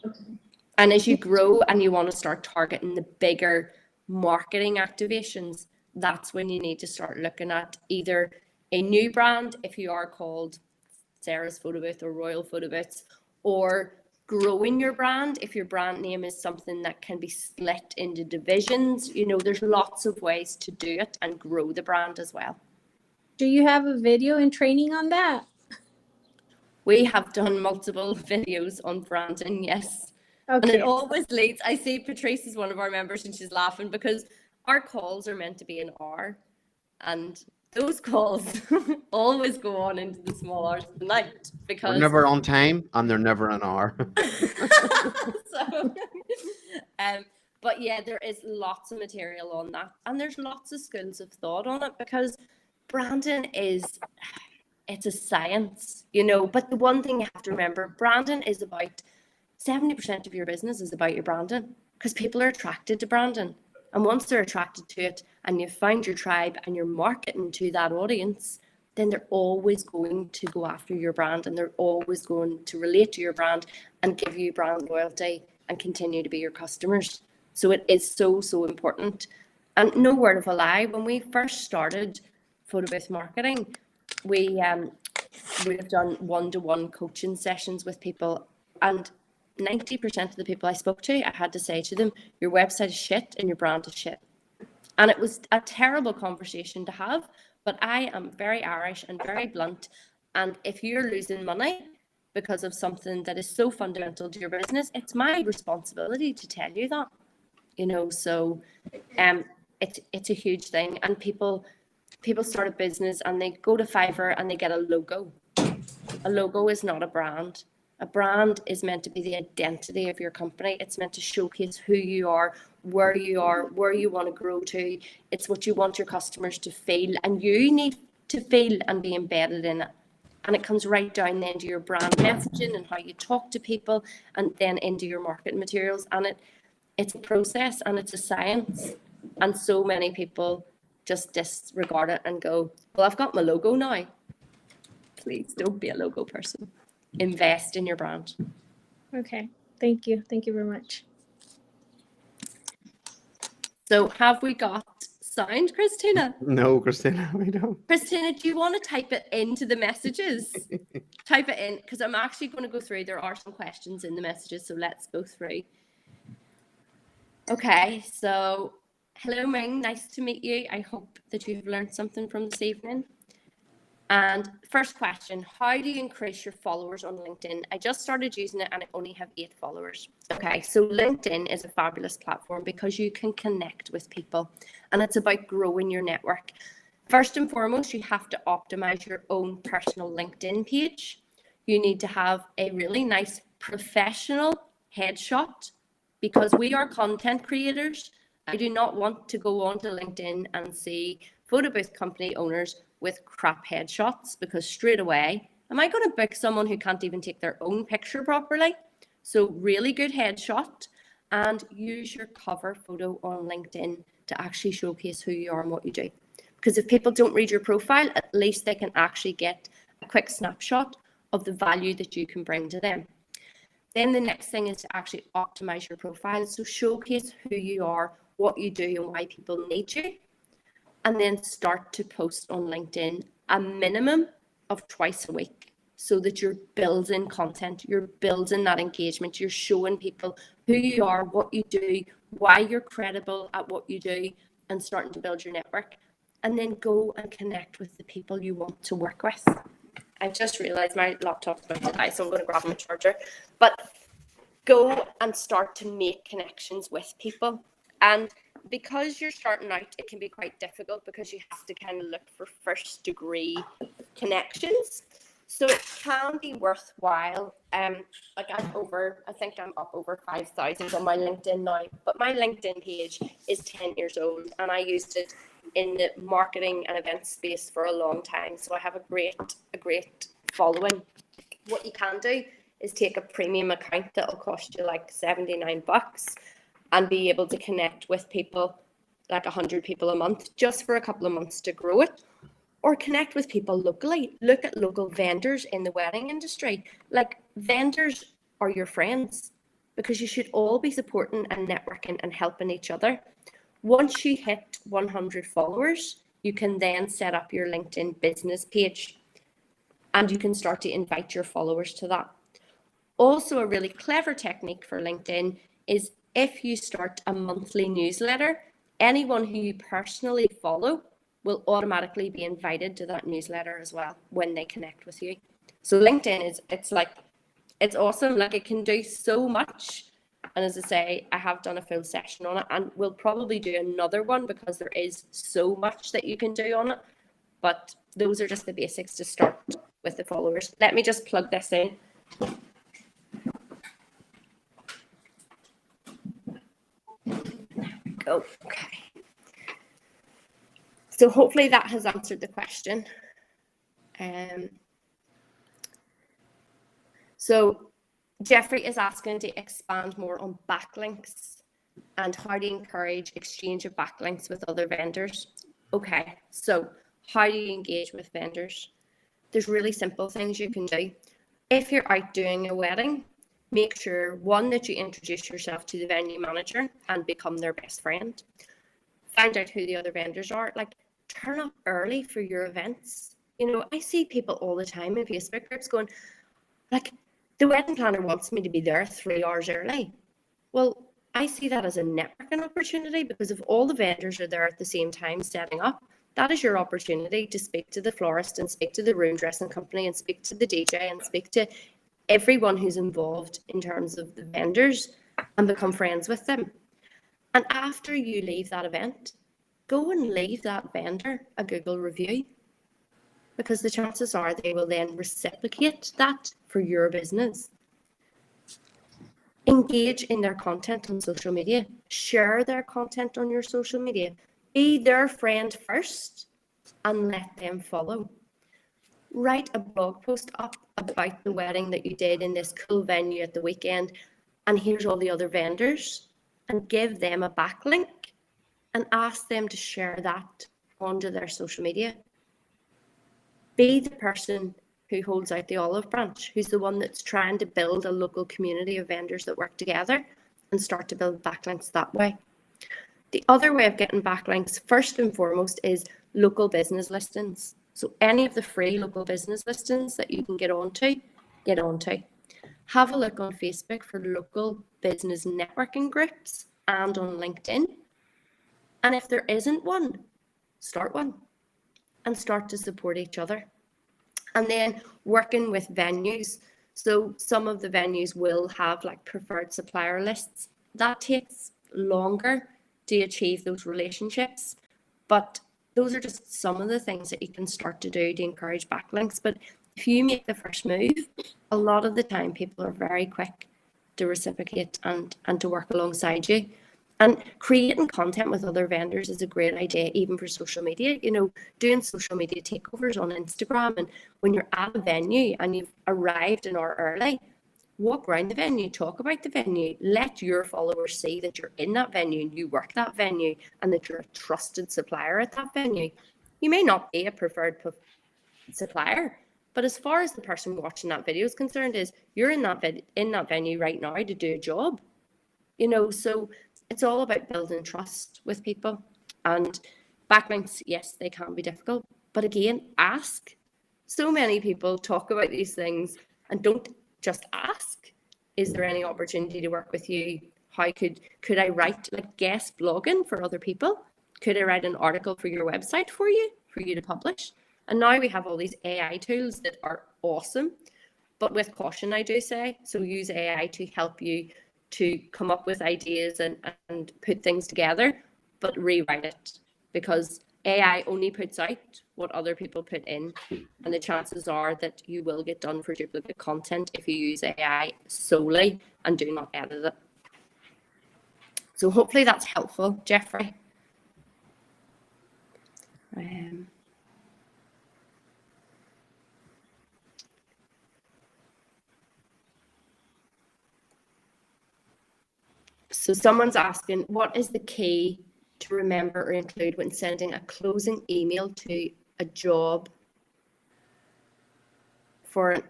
Speaker 1: And as you grow and you want to start targeting the bigger marketing activations, that's when you need to start looking at either a new brand, if you are called Sarah's Photo Booth or Royal Photo Booths, or growing your brand if your brand name is something that can be split into divisions. You know, there's lots of ways to do it and grow the brand as well.
Speaker 13: Do you have a video and training on that?
Speaker 1: We have done multiple videos on branding, yes.
Speaker 13: Okay.
Speaker 1: And it always leads, I see Patrice is one of our members and she's laughing because our calls are meant to be an hour, and those calls always go on into the small hours of the night because
Speaker 5: They're never on time and they're never an hour.
Speaker 1: So, but yeah, there is lots of material on that, and there's lots of schools of thought on it, because branding it's a science, you know. But the one thing you have to remember, branding is about 70% of your business is about your branding, because people are attracted to branding. And once they're attracted to it and you've found your tribe and you're marketing to that audience, then they're always going to go after your brand, and they're always going to relate to your brand and give you brand loyalty and continue to be your customers. So it is so, so important. And no word of a lie, when we first started photo booth marketing, we have done one-to-one coaching sessions with people, and 90% of the people I spoke to, I had to say to them, your website is shit and your brand is shit. And it was a terrible conversation to have, but I am very Irish and very blunt. And if you're losing money because of something that is so fundamental to your business, it's my responsibility to tell you that, you know. So it's a huge thing. And people start a business and they go to Fiverr and they get a logo. A logo is not a brand. A brand is meant to be the identity of your company. It's meant to showcase who you are, where you want to grow to. It's what you want your customers to feel, and you need to feel and be embedded in it. And it comes right down then to your brand messaging and how you talk to people, and then into your marketing materials. And it's a process and it's a science. And so many people just disregard it and go, well, I've got my logo now. Please don't be a logo person. Invest in your brand.
Speaker 13: Okay. Thank you. Thank you very much.
Speaker 1: So have we got sound, Christina?
Speaker 5: No, Christina, we don't.
Speaker 1: Christina, do you want to type it into the messages? Type it in, because I'm actually going to go through. There are some questions in the messages, so let's go through. Okay, so hello, Ming. Nice to meet you. I hope that you've learned something from this evening. And first question, how do you increase your followers on LinkedIn? I just started using it and I only have 8 followers. Okay, so LinkedIn is a fabulous platform because you can connect with people, and it's about growing your network. First and foremost, you have to optimize your own personal LinkedIn page. You need to have a really nice professional headshot, because we are content creators. I do not want to go onto LinkedIn and see photo booth company owners with crap headshots, because straight away, am I going to book someone who can't even take their own picture properly? So really good headshot, and use your cover photo on LinkedIn to actually showcase who you are and what you do. Because if people don't read your profile, at least they can actually get a quick snapshot of the value that you can bring to them. Then the next thing is to actually optimize your profile. So showcase who you are, what you do, and why people need you. And then start to post on LinkedIn a minimum of twice a week, so that you're building content, you're building that engagement, you're showing people who you are, what you do, why you're credible at what you do, and starting to build your network. And then go and connect with the people you want to work with. I've just realized my laptop's about to die, so I'm going to grab my charger. But go and start to make connections with people. And because you're starting out, it can be quite difficult, because you have to kind of look for first degree connections. So it can be worthwhile. Like I think I'm up over 5,000 on my LinkedIn now, but my LinkedIn page is 10 years old, and I used it in the marketing and event space for a long time. So I have a great following. What you can do is take a premium account that'll cost you like $79 and be able to connect with people, like 100 people a month, just for a couple of months to grow it. Or connect with people locally. Look at local vendors in the wedding industry. Like, vendors are your friends, because you should all be supporting and networking and helping each other. Once you hit 100 followers, you can then set up your LinkedIn business page and you can start to invite your followers to that. Also, a really clever technique for LinkedIn is if you start a monthly newsletter, anyone who you personally follow will automatically be invited to that newsletter as well when they connect with you. So LinkedIn it's awesome. Like, it can do so much. And as I say, I have done a full session on it, and we'll probably do another one because there is so much that you can do on it. But those are just the basics to start with the followers. Let me just plug this in. There we go. Okay. So hopefully that has answered the question. So Jeffrey is asking to expand more on backlinks and how to encourage exchange of backlinks with other vendors. Okay, so how do you engage with vendors? There's really simple things you can do. If you're out doing a wedding, make sure, one, that you introduce yourself to the venue manager and become their best friend. Find out who the other vendors are. Like, turn up early for your events. You know, I see people all the time in Facebook groups going, like, the wedding planner wants me to be there 3 hours early. Well, I see that as a networking opportunity, because if all the vendors are there at the same time setting up, that is your opportunity to speak to the florist and speak to the room dressing company and speak to the DJ and speak to everyone who's involved in terms of the vendors and become friends with them. And after you leave that event, go and leave that vendor a Google review, because the chances are they will then reciprocate that for your business. Engage in their content on social media. Share their content on your social media. Be their friend first and let them follow. Write a blog post up about the wedding that you did in this cool venue at the weekend, and here's all the other vendors, and give them a backlink and ask them to share that onto their social media. Be the person who holds out the olive branch, who's the one that's trying to build a local community of vendors that work together, and start to build backlinks that way. The other way of getting backlinks, first and foremost, is local business listings. So any of the free local business listings that you can get onto, get onto. Have a look on Facebook for local business networking groups and on LinkedIn. And if there isn't one, start one and start to support each other. And then working with venues. So some of the venues will have like preferred supplier lists. That takes longer to achieve those relationships, but those are just some of the things that you can start to do to encourage backlinks. But if you make the first move, a lot of the time people are very quick to reciprocate and to work alongside you. And creating content with other vendors is a great idea, even for social media. You know, doing social media takeovers on Instagram, and when you're at a venue and you've arrived an hour early, walk around the venue, talk about the venue, let your followers see that you're in that venue and you work that venue and that you're a trusted supplier at that venue. You may not be a preferred supplier, but as far as the person watching that video is concerned, is you're in that venue right now to do a job. You know, so it's all about building trust with people. And backlinks, yes, they can be difficult, but again, ask. So many people talk about these things and don't just ask. Is there any opportunity to work with you? How could I write like guest blogging for other people? Could I write an article for your website for you to publish? And now we have all these AI tools that are awesome, but with caution, I do say. So use AI to help you to come up with ideas and put things together, but rewrite it, because AI only puts out what other people put in, and the chances are that you will get done for duplicate content if you use AI solely and do not edit it. So hopefully that's helpful, Jeffrey. So someone's asking, what is the key to remember or include when sending a closing email to a job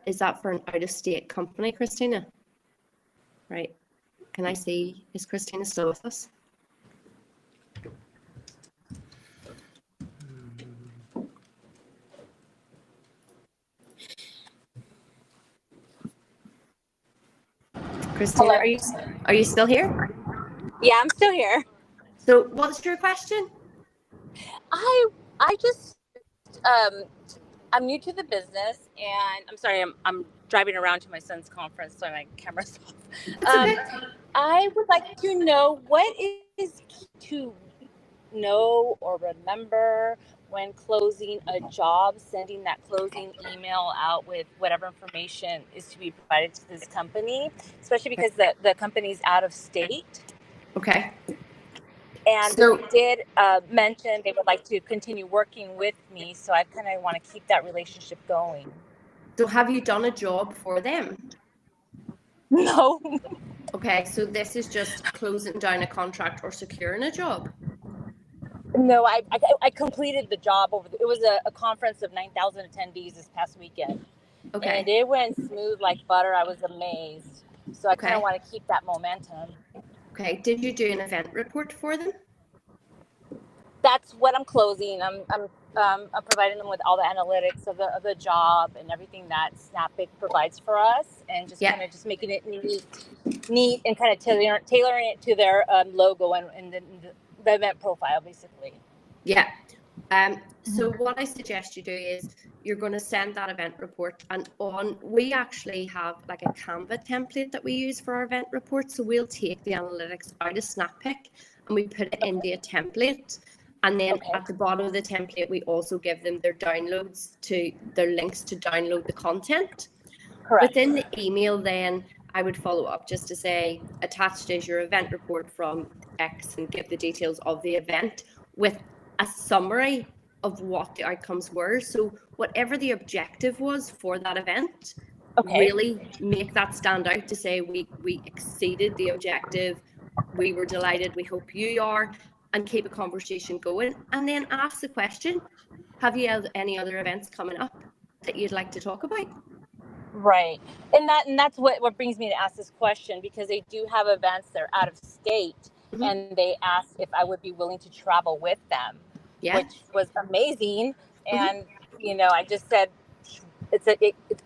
Speaker 1: is that for an out-of-state company, Christina? Right. Can I see, is Christina still with us? Christina, are you still here?
Speaker 14: Yeah, I'm still here.
Speaker 1: So what's your question?
Speaker 14: I just I'm new to the business, and I'm sorry, I'm driving around to my son's conference, so my camera's off.
Speaker 1: Okay.
Speaker 14: I would like to know what is key to know or remember when closing a job, sending that closing email out with whatever information is to be provided to this company, especially because the company's out of state.
Speaker 1: Okay.
Speaker 14: And
Speaker 1: So,
Speaker 14: they did mention they would like to continue working with me, so I kind of want to keep that relationship going.
Speaker 1: So have you done a job for them?
Speaker 14: No.
Speaker 1: Okay, so this is just closing down a contract or securing a job?
Speaker 14: No, I completed the job it was a conference of 9,000 attendees this past weekend.
Speaker 1: Okay.
Speaker 14: And it went smooth like butter. I was amazed. So I kind of want to keep that momentum.
Speaker 1: Okay, did you do an event report for them?
Speaker 14: That's what I'm closing. I'm providing them with all the analytics of the job and everything that Snappic provides for us, and just kind of just making it neat and kind of tailoring it to their logo and the event profile, basically.
Speaker 1: Yeah. So what I suggest you do is you're going to send that event report, and we actually have like a Canva template that we use for our event report. So we'll take the analytics out of Snappic and we put it into a template. And then at the bottom of the template, we also give them their their links to download the content.
Speaker 14: Correct.
Speaker 1: Within the email, then I would follow up just to say, attached is your event report from X, and give the details of the event with a summary of what the outcomes were. So whatever the objective was for that event, really make that stand out to say we exceeded the objective. We were delighted. We hope you are. And keep a conversation going, and then ask the question, have you had any other events coming up that you'd like to talk about?
Speaker 14: Right. And that's what brings me to ask this question, because they do have events that are out of state, and they asked if I would be willing to travel with them, which was amazing. And I just said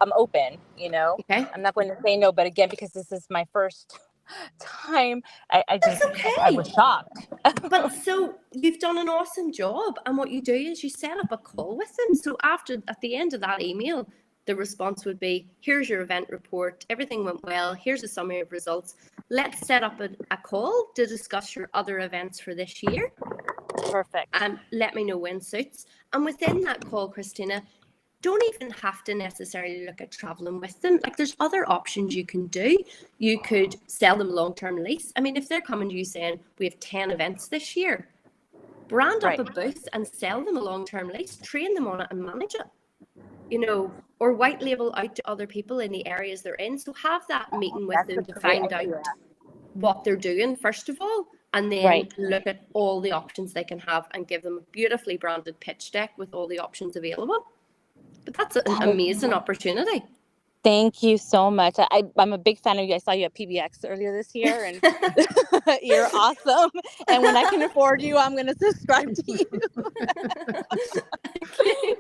Speaker 14: I'm open. I'm not going to say no, but again, because this is my first time, I was shocked.
Speaker 1: But so you've done an awesome job, and what you do is you set up a call with them. So at the end of that email, the response would be, here's your event report, everything went well, here's a summary of results, let's set up a call to discuss your other events for this year.
Speaker 14: Perfect.
Speaker 1: And let me know when suits. And within that call, Christina, don't even have to necessarily look at traveling with them. Like, there's other options you can do. You could sell them long-term lease. I mean, if they're coming to you saying, we have 10 events this year, brand up a booth and sell them a long-term lease, train them on it and manage it, or white label out to other people in the areas they're in. So have that meeting with them to find out what they're doing, first of all, and then look at all the options they can have and give them a beautifully branded pitch deck with all the options available. But that's an amazing opportunity.
Speaker 14: Thank you so much. I'm a big fan of you. I saw you at PBX earlier this year, and you're awesome. And when I can afford you, I'm going to subscribe to you.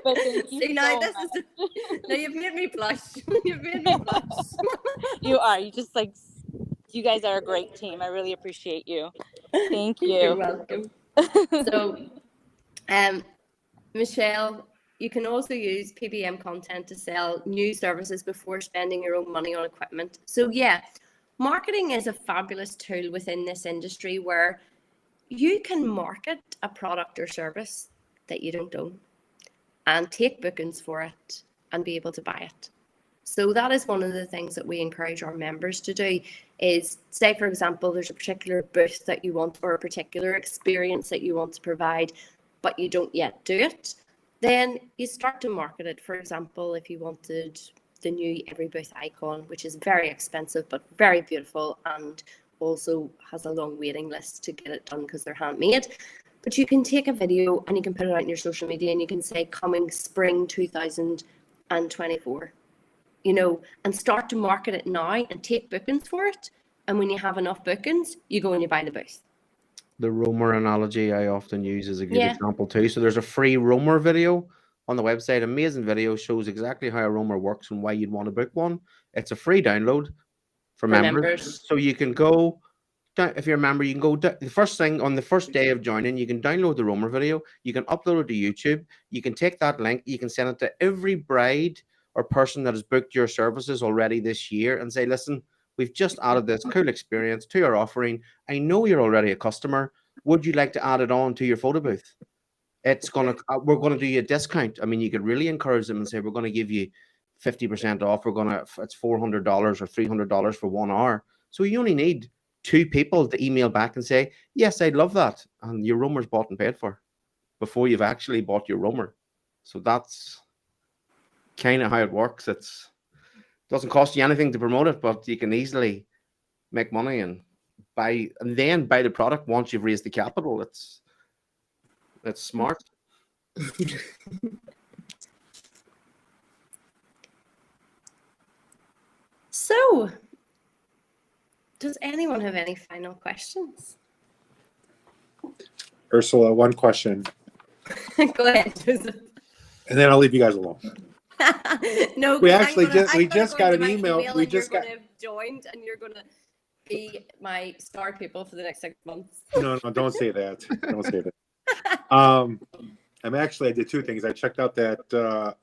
Speaker 14: But thank you
Speaker 1: now you've made me blush. You've made me blush.
Speaker 14: You are. You guys are a great team. I really appreciate you. Thank you.
Speaker 1: You're welcome. So, Michelle, you can also use PBM content to sell new services before spending your own money on equipment. So yeah, marketing is a fabulous tool within this industry where you can market a product or service that you don't own and take bookings for it and be able to buy it. So that is one of the things that we encourage our members to do is, say, for example, there's a particular booth that you want or a particular experience that you want to provide, but you don't yet do it. Then you start to market it. For example, if you wanted the new Every Booth icon, which is very expensive but very beautiful, and also has a long waiting list to get it done because they're handmade. But you can take a video and you can put it out in your social media and you can say coming spring 2024, you know, and start to market it now and take bookings for it. And when you have enough bookings, you go and you buy the booth.
Speaker 5: The roamer analogy I often use is a good example too. So there's a free roamer video on the website. Amazing video, shows exactly how a roamer works and why you'd want to book one. It's a free download for members. So you can go, if you're a member, you can go, the first thing on the first day of joining, you can download the roamer video, you can upload it to YouTube, you can take that link, you can send it to every bride or person that has booked your services already this year and say, listen, we've just added this cool experience to your offering. I know you're already a customer. Would you like to add it on to your photo booth? It's gonna, we're gonna do you a discount. I mean, you could really encourage them and say, we're gonna give you 50% off. It's $400 or $300 for 1 hour. So you only need 2 people to email back and say, yes, I'd love that. And your roamer's bought and paid for before you've actually bought your roamer. So that's kind of how it works. It doesn't cost you anything to promote it, but you can easily make money and then buy the product once you've raised the capital. It's smart.
Speaker 1: So, does anyone have any final questions?
Speaker 2: Ursula, one question.
Speaker 1: Go ahead, Joseph.
Speaker 2: And then I'll leave you guys alone.
Speaker 1: No,
Speaker 2: we just got an email. We just got
Speaker 1: joined, and you're gonna be my star people for the next 6 months.
Speaker 2: No, don't say that. Don't say that. I did 2 things. I checked out that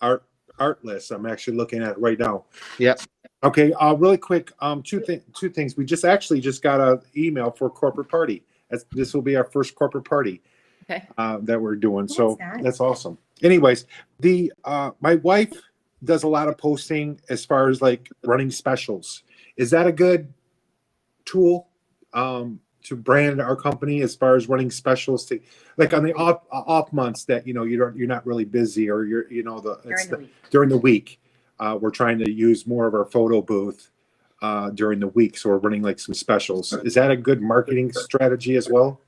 Speaker 2: art list. I'm actually looking at it right now.
Speaker 5: Yeah.
Speaker 2: Okay. Really quick. Two things. We just got an email for a corporate party. This will be our first corporate party.
Speaker 1: Okay.
Speaker 2: That we're doing. So that's awesome. Anyways, my wife does a lot of posting as far as like running specials. Is that a good tool to brand our company as far as running specials, to like on the off months that you're not really busy, or during the week? We're trying to use more of our photo booth during the week, so we're running like some specials. Is that a good marketing strategy as well?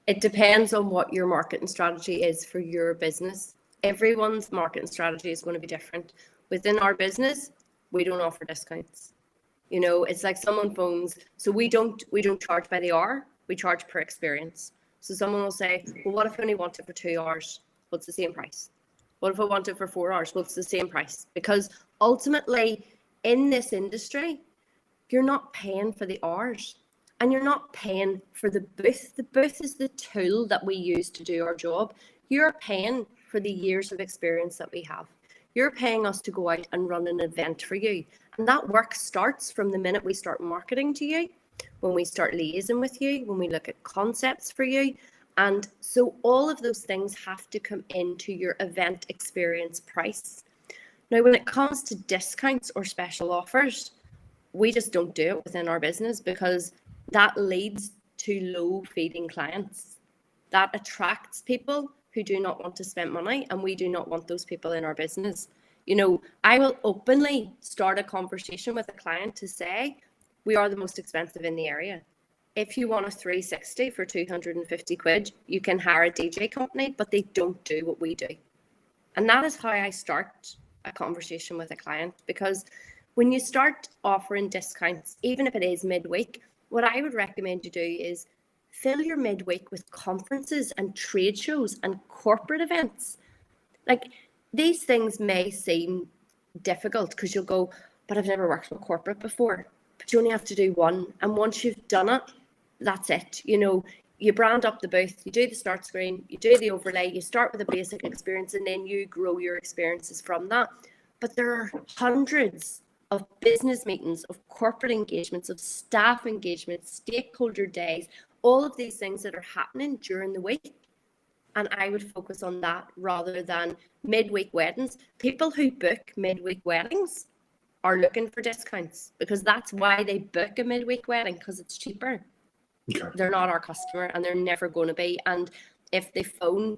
Speaker 1: It depends on what your marketing strategy is for your business. Everyone's marketing strategy is going to be different. Within our business, we don't offer discounts. It's like someone phones. So we don't charge by the hour. We charge per experience. So someone will say, well, what if I only want it for 2 hours? Well, it's the same price. What if I want it for 4 hours? Well, it's the same price. Because ultimately, in this industry, you're not paying for the hours. And you're not paying for the booth. The booth is the tool that we use to do our job. You're paying for the years of experience that we have. You're paying us to go out and run an event for you. And that work starts from the minute we start marketing to you, when we start liaising with you, when we look at concepts for you. And so all of those things have to come into your event experience price. Now, when it comes to discounts or special offers, we just don't do it within our business, because that leads to low feeding clients. That attracts people who do not want to spend money, and we do not want those people in our business. I will openly start a conversation with a client to say, we are the most expensive in the area. If you want a 360 for 250 quid, you can hire a DJ company, but they don't do what we do. And that is how I start a conversation with a client, because when you start offering discounts, even if it is midweek, what I would recommend you do is fill your midweek with conferences and trade shows and corporate events. Like, these things may seem difficult because you'll go, but I've never worked with corporate before. But you only have to do one. And once you've done it, that's it. You brand up the booth, you do the start screen, you do the overlay, you start with a basic experience, and then you grow your experiences from that. But there are hundreds of business meetings, of corporate engagements, of staff engagements, stakeholder days, all of these things that are happening during the week. And I would focus on that rather than midweek weddings. People who book midweek weddings are looking for discounts, because that's why they book a midweek wedding, because it's cheaper. Okay. They're not our customer, and they're never going to be. And if they phone,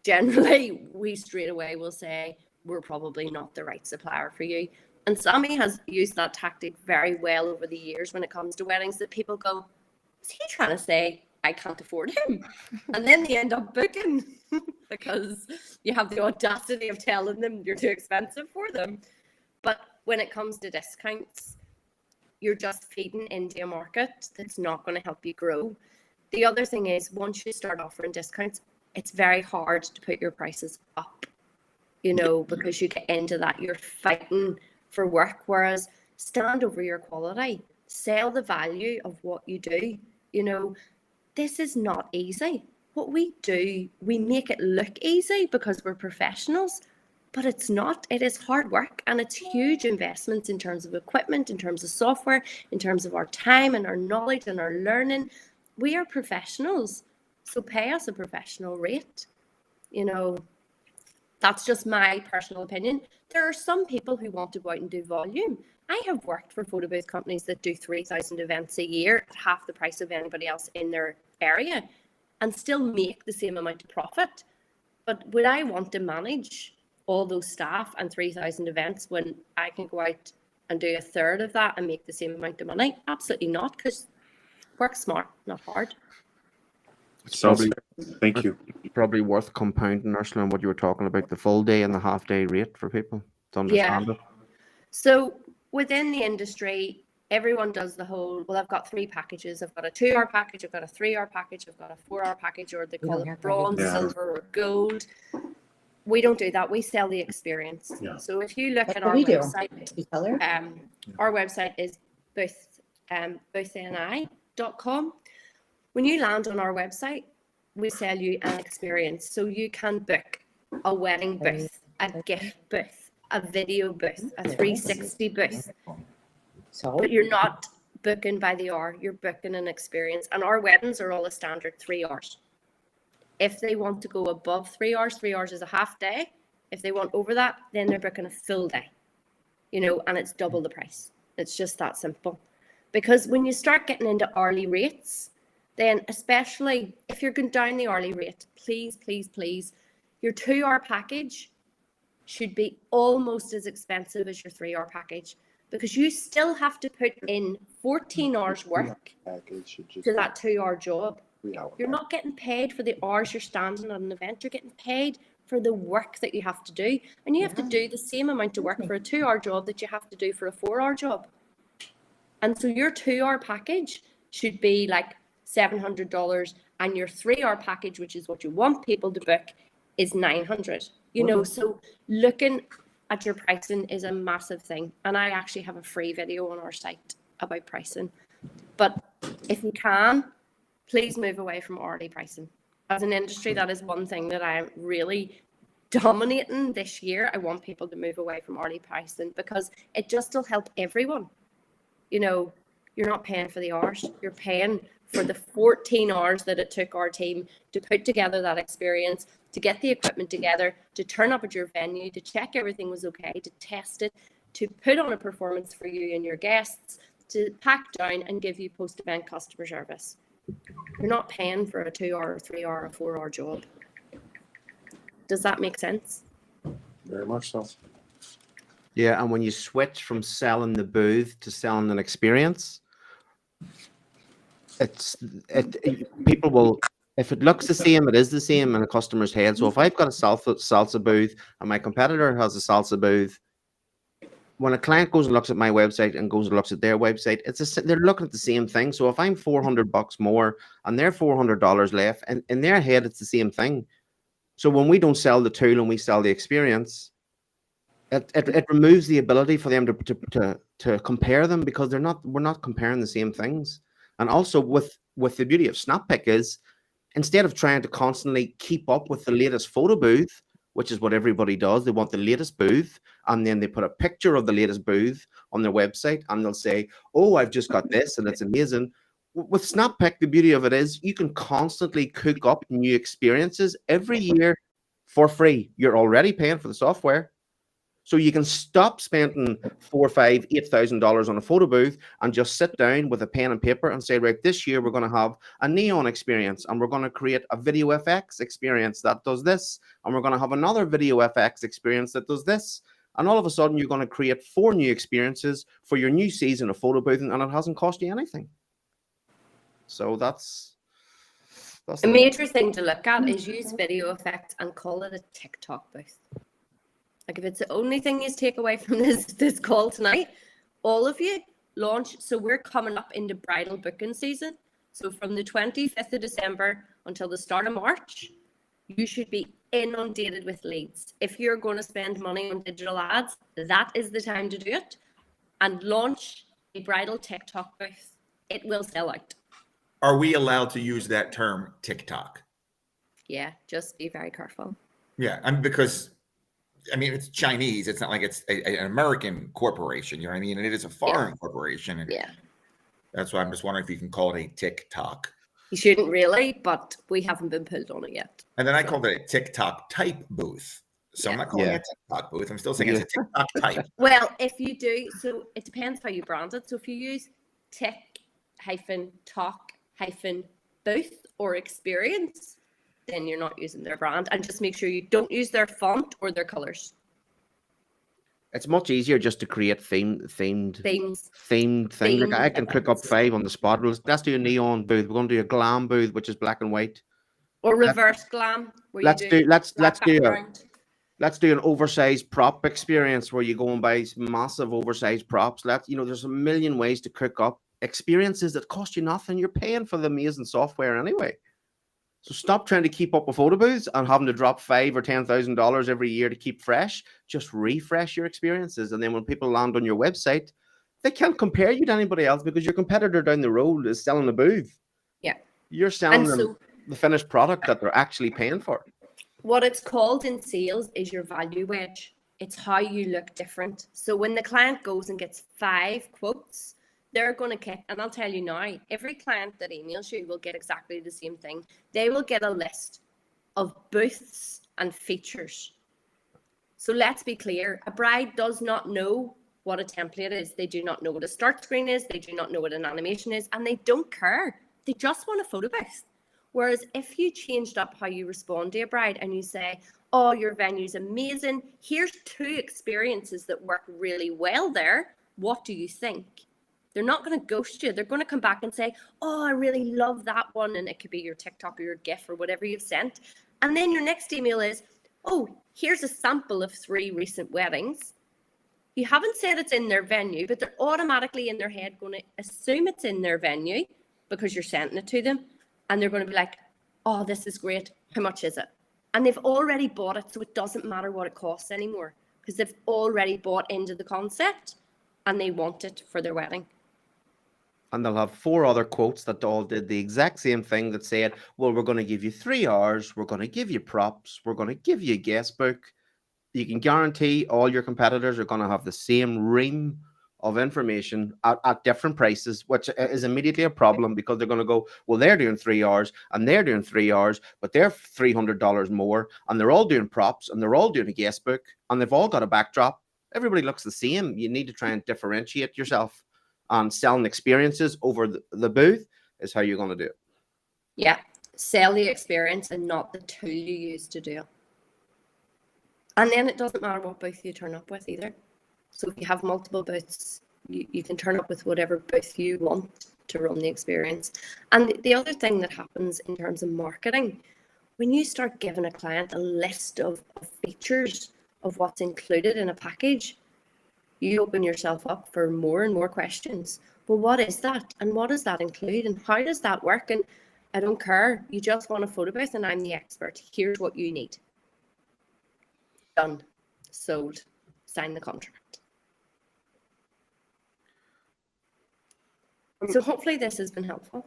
Speaker 1: generally, we straight away will say, we're probably not the right supplier for you. And Sammy has used that tactic very well over the years when it comes to weddings, that people go, is he trying to say I can't afford him? And then they end up booking because you have the audacity of telling them you're too expensive for them. But when it comes to discounts, you're just feeding into a market that's not going to help you grow. The other thing is, once you start offering discounts, it's very hard to put your prices up, you know, because you get into that, you're fighting for work, whereas stand over your quality, sell the value of what you do. You know, this is not easy. What we do, we make it look easy because we're professionals, but it's not. It is hard work, and it's huge investments in terms of equipment, in terms of software, in terms of our time and our knowledge and our learning. We are professionals, so pay us a professional rate. You know, that's just my personal opinion. There are some people who want to go out and do volume. I have worked for photo booth companies that do 3,000 events a year at half the price of anybody else in their area and still make the same amount of profit. But would I want to manage all those staff and 3,000 events when I can go out and do a third of that and make the same amount of money? Absolutely not, because work smart, not hard.
Speaker 5: It's probably,
Speaker 2: thank you.
Speaker 5: Probably worth compounding, Ursula, on what you were talking about, the full day and the half day rate for people to understand it.
Speaker 1: So within the industry, everyone does the whole, well, I've got 3 packages. I've got a 2-hour package, I've got a 3-hour package, I've got a 4-hour package, or they call it bronze, silver, or gold. We don't do that. We sell the experience. Yeah. So if you look at our website, our website is boothni.com. When you land on our website, we sell you an experience. So you can book a wedding booth, a gift booth, a video booth, a 360 booth. But you're not booking by the hour. You're booking an experience. And our weddings are all a standard 3 hours. If they want to go above 3 hours, 3 hours is a half day. If they want over that, then they're booking a full day, you know, and it's double the price. It's just that simple. Because when you start getting into hourly rates, then especially if you're going down the hourly rate, please, please, please, your 2-hour package should be almost as expensive as your 3-hour package, because you still have to put in 14 hours work to that 2-hour job. You're not getting paid for the hours you're standing at an event. You're getting paid for the work that you have to do. And you have to do the same amount of work for a 2-hour job that you have to do for a 4-hour job. And so your 2-hour package should be like $700, and your 3-hour package, which is what you want people to book, is $900. You know, so looking at your pricing is a massive thing. And I actually have a free video on our site about pricing. But if you can, please move away from hourly pricing. As an industry, that is one thing that I'm really dominating this year. I want people to move away from hourly pricing because it just will help everyone. You know, you're not paying for the hours. You're paying for the 14 hours that it took our team to put together that experience, to get the equipment together, to turn up at your venue, to check everything was okay, to test it, to put on a performance for you and your guests, to pack down and give you post-event customer service. You're not paying for a 2-hour, 3-hour, or 4-hour job. Does that make sense?
Speaker 2: Very much so.
Speaker 5: Yeah, and when you switch from selling the booth to selling an experience, people will, if it looks the same, it is the same in a customer's head. So if I've got a salsa booth and my competitor has a salsa booth, when a client goes and looks at my website and goes and looks at their website, they're looking at the same thing. So if I'm $400 more and they're $400 less, and in their head it's the same thing. So when we don't sell the tool and we sell the experience, it removes the ability for them to compare them, because we're not comparing the same things. And also with the beauty of Snappic is, instead of trying to constantly keep up with the latest photo booth, which is what everybody does, they want the latest booth, and then they put a picture of the latest booth on their website and they'll say, oh, I've just got this and it's amazing. With Snappic, the beauty of it is you can constantly cook up new experiences every year for free. You're already paying for the software. So you can stop spending $4,000, $5,000, $8,000 on a photo booth and just sit down with a pen and paper and say, right, this year we're going to have a neon experience and we're going to create a video FX experience that does this. And we're going to have another video FX experience that does this. And all of a sudden you're going to create 4 new experiences for your new season of photo boothing, and it hasn't cost you anything. So that's
Speaker 1: a major thing to look at is use video effects and call it a TikTok booth. Like if it's the only thing you take away from this call tonight, all of you launch. So we're coming up into bridal booking season. So from the 25th of December until the start of March, you should be inundated with leads. If you're going to spend money on digital ads, that is the time to do it. And launch a bridal TikTok booth. It will sell out.
Speaker 3: Are we allowed to use that term TikTok?
Speaker 1: Yeah, just be very careful.
Speaker 3: Yeah, because it's Chinese. It's not like it's an American corporation. You know what I mean? And it is a foreign corporation. And that's why I'm just wondering if you can call it a TikTok.
Speaker 1: You shouldn't really, but we haven't been pulled on it yet.
Speaker 3: And then I called it a TikTok type booth. So I'm not calling it a TikTok booth. I'm still saying it's a TikTok type.
Speaker 1: Well, if you do, so it depends how you brand it. So if you use Tik-Talk-Booth or experience, then you're not using their brand. And just make sure you don't use their font or their colors.
Speaker 5: It's much easier just to create themed things. Like I can click up 5 on the spot. Let's do a neon booth. We're going to do a glam booth, which is black and white.
Speaker 1: Or reverse glam.
Speaker 5: Let's do an oversized prop experience where you go and buy massive oversized props. There's a million ways to cook up experiences that cost you nothing. You're paying for the amazing software anyway. So stop trying to keep up with photo booths and having to drop $5,000 or $10,000 every year to keep fresh. Just refresh your experiences. And then when people land on your website, they can't compare you to anybody else because your competitor down the road is selling a booth.
Speaker 1: Yeah.
Speaker 5: You're selling them the finished product that they're actually paying for.
Speaker 1: What it's called in sales is your value wedge. It's how you look different. So when the client goes and gets 5 quotes, they're going to get, and I'll tell you now, every client that emails you will get exactly the same thing. They will get a list of booths and features. So let's be clear, a bride does not know what a template is. They do not know what a start screen is. They do not know what an animation is, and they don't care. They just want a photo booth. Whereas if you changed up how you respond to a bride and you say, oh, your venue's amazing. Here's 2 experiences that work really well there. What do you think? They're not going to ghost you. They're going to come back and say, oh, I really love that one. And it could be your TikTok or your GIF or whatever you've sent. And then your next email is, oh, here's a sample of 3 recent weddings. You haven't said it's in their venue, but they're automatically in their head going to assume it's in their venue because you're sending it to them. And they're going to be like, oh, this is great. How much is it? And they've already bought it, so it doesn't matter what it costs anymore because they've already bought into the concept and they want it for their wedding.
Speaker 5: And they'll have 4 other quotes that all did the exact same thing that said, well, we're going to give you 3 hours. We're going to give you props. We're going to give you a guest book. You can guarantee all your competitors are going to have the same ream of information at different prices, which is immediately a problem because they're going to go, well, they're doing 3 hours and they're doing 3 hours, but they're $300 more. And they're all doing props and they're all doing a guest book and they've all got a backdrop. Everybody looks the same. You need to try and differentiate yourself. And selling experiences over the booth is how you're going to do it.
Speaker 1: Yeah, sell the experience and not the tool you use to do it. And then it doesn't matter what booth you turn up with either. So if you have multiple booths, you can turn up with whatever booth you want to run the experience. And the other thing that happens in terms of marketing, when you start giving a client a list of features of what's included in a package, you open yourself up for more and more questions. Well, what is that? And what does that include? And how does that work? And I don't care. You just want a photo booth and I'm the expert. Here's what you need. Done. Sold. Sign the contract. So hopefully this has been helpful.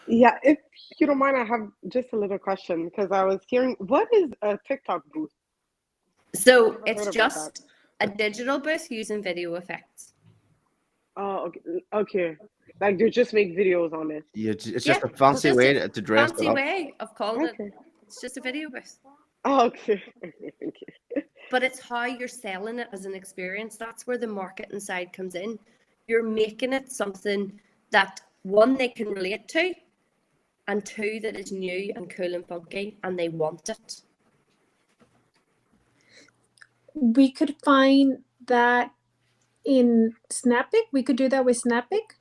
Speaker 10: Yeah, if you don't mind, I have just a little question because I was hearing, what is a TikTok booth?
Speaker 1: So it's just a digital booth using video effects.
Speaker 10: Oh, okay. Like they just make videos on it.
Speaker 5: Yeah, it's just a fancy way to dress it up.
Speaker 1: Fancy way of calling it. It's just a video booth.
Speaker 10: Oh, okay.
Speaker 1: But it's how you're selling it as an experience. That's where the marketing side comes in. You're making it something that, 1, they can relate to, and 2, that is new and cool and funky, and they want it.
Speaker 13: We could find that in Snappic. We could do that with Snappic.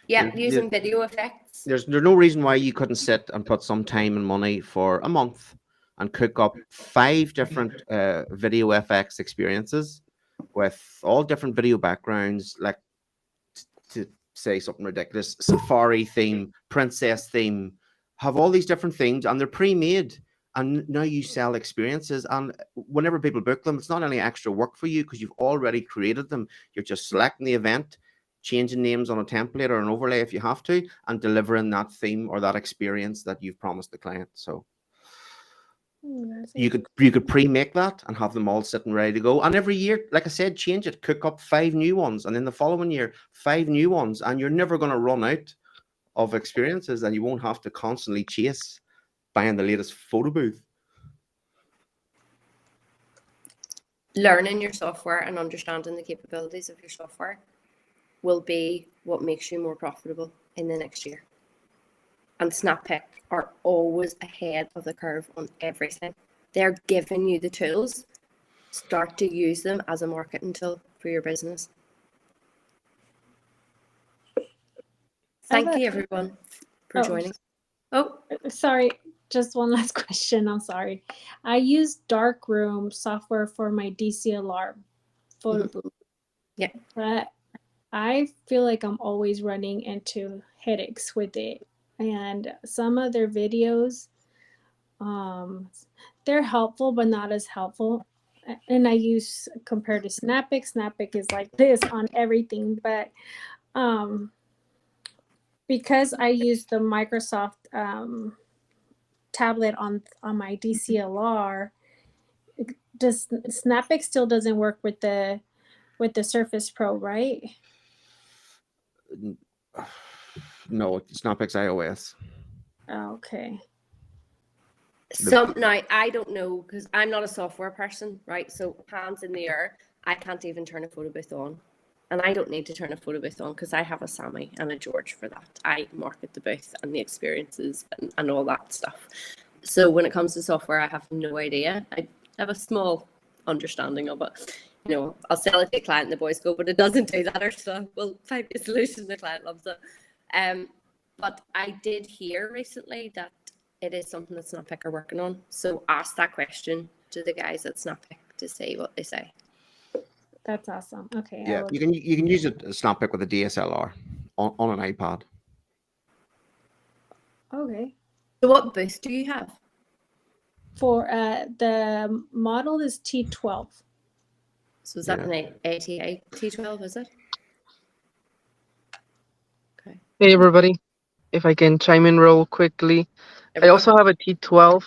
Speaker 1: Yeah, using video effects.
Speaker 5: there's no reason why you couldn't sit and put some time and money for a month and cook up 5 different video FX experiences with all different video backgrounds, like to say something ridiculous, safari theme, princess theme, have all these different themes, and they're pre-made. And now you sell experiences, and whenever people book them, it's not any extra work for you because you've already created them. You're just selecting the event, changing names on a template or an overlay if you have to, and delivering that theme or that experience that you've promised the client. So you could pre-make that and have them all sitting ready to go. And every year, like I said, change it, cook up 5 new ones, and then the following year 5 new ones, and you're never going to run out of experiences, and you won't have to constantly chase buying the latest photo booth.
Speaker 1: Learning your software and understanding the capabilities of your software will be what makes you more profitable in the next year. And Snappic are always ahead of the curve on everything. They're giving you the tools. Start to use them as a marketing tool for your business. Thank you, everyone, for joining. Oh,
Speaker 13: sorry. Just one last question. I'm sorry. I use Darkroom software for my DCLR photo booth.
Speaker 1: Yeah.
Speaker 13: But I feel like I'm always running into headaches with it. And some of their videos, they're helpful, but not as helpful. And I use, compared to Snappic, Snappic is like this on everything. But because I use the Microsoft tablet on my DCLR, does Snappic still doesn't work with the Surface Pro, right?
Speaker 5: No, Snappic's iOS.
Speaker 13: Okay.
Speaker 1: Now I don't know because I'm not a software person, right? So hands in the air, I can't even turn a photo booth on. And I don't need to turn a photo booth on because I have a Sammy and a George for that. I market the booth and the experiences and all that stuff. So when it comes to software, I have no idea. I have a small understanding of it. You know, I'll sell it to a client and the boys go, but it doesn't do that, Ursula. We'll find a solution. The client loves it. But I did hear recently that it is something that Snappic are working on. So ask that question to the guys at Snappic to see what they say.
Speaker 13: That's awesome. Okay.
Speaker 5: Yeah, you can use it Snappic with a DSLR on an iPad.
Speaker 13: Okay.
Speaker 1: So what booth do you have?
Speaker 13: For the model is T12.
Speaker 1: So is that an ATA T12, is it? Okay.
Speaker 15: Hey everybody, if I can chime in real quickly. I also have a T12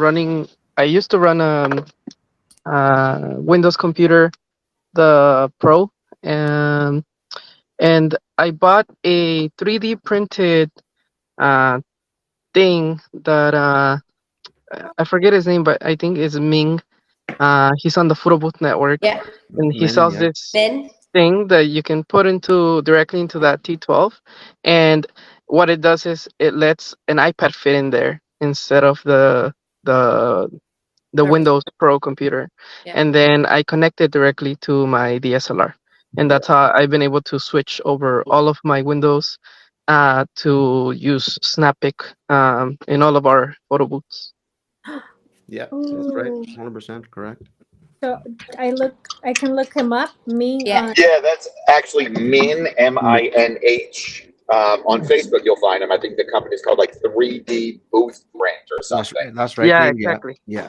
Speaker 15: running. I used to run a Windows computer, the Pro, and I bought a 3D printed thing that I forget his name, but I think it's Ming. He's on the Photo Booth Network, and he sells this thing that you can put directly into that T12, and what it does is it lets an iPad fit in there instead of the Windows Pro computer, and then I connect it directly to my DSLR, and that's how I've been able to switch over all of my Windows to use Snappic in all of our photo booths.
Speaker 5: Yeah, that's right. 100% correct.
Speaker 13: So I can look him up. Ming.
Speaker 3: Yeah, that's actually Min, MINH. On Facebook, you'll find him. I think the company is called like 3D Booth Print or something.
Speaker 5: That's right.
Speaker 15: Yeah, exactly.
Speaker 5: Yeah.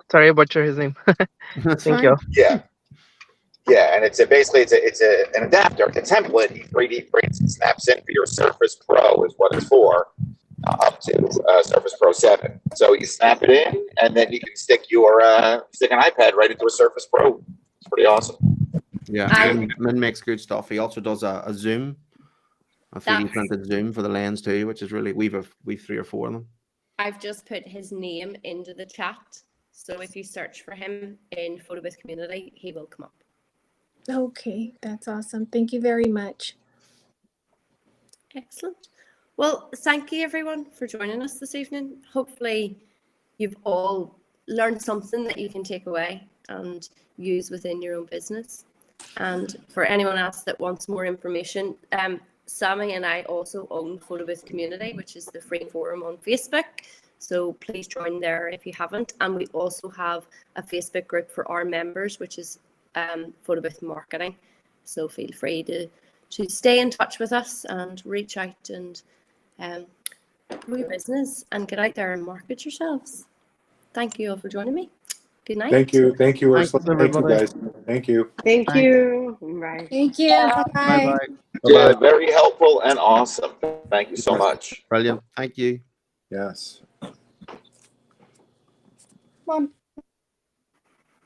Speaker 15: Sorry, I butchered his name. Thank you.
Speaker 3: Yeah, and it's an adapter, a template. He 3D prints and snaps in for your Surface Pro is what it's for, up to Surface Pro 7. So you snap it in, and then you can stick an iPad right into a Surface Pro. It's pretty awesome.
Speaker 5: Yeah, Min makes good stuff. He also does a zoom, a 3D printed zoom for the lens too, which is really we've 3 or 4 of them.
Speaker 1: I've just put his name into the chat, so if you search for him in Photo Booth Community, he will come up.
Speaker 13: Okay, that's awesome. Thank you very much.
Speaker 1: Excellent. Well, thank you everyone for joining us this evening. Hopefully you've all learned something that you can take away and use within your own business. And for anyone else that wants more information, Sammy and I also own Photo Booth Community, which is the free forum on Facebook. So please join there if you haven't. And we also have a Facebook group for our members, which is Photo Booth Marketing. So feel free to stay in touch with us and reach out and grow your business and get out there and market yourselves. Thank you all for joining me. Good night.
Speaker 2: Thank you,
Speaker 15: Thanks,
Speaker 2: Ursula. Thank you,
Speaker 15: everybody.
Speaker 2: guys. Thank you.
Speaker 10: Thank you. Bye.
Speaker 13: Thank you.
Speaker 15: Bye
Speaker 13: Bye-bye.
Speaker 15: bye.
Speaker 3: Yeah,
Speaker 2: Bye-bye.
Speaker 3: very helpful and awesome. Thank you so much.
Speaker 5: Brilliant. Thank you.
Speaker 2: Yes.
Speaker 13: Mom.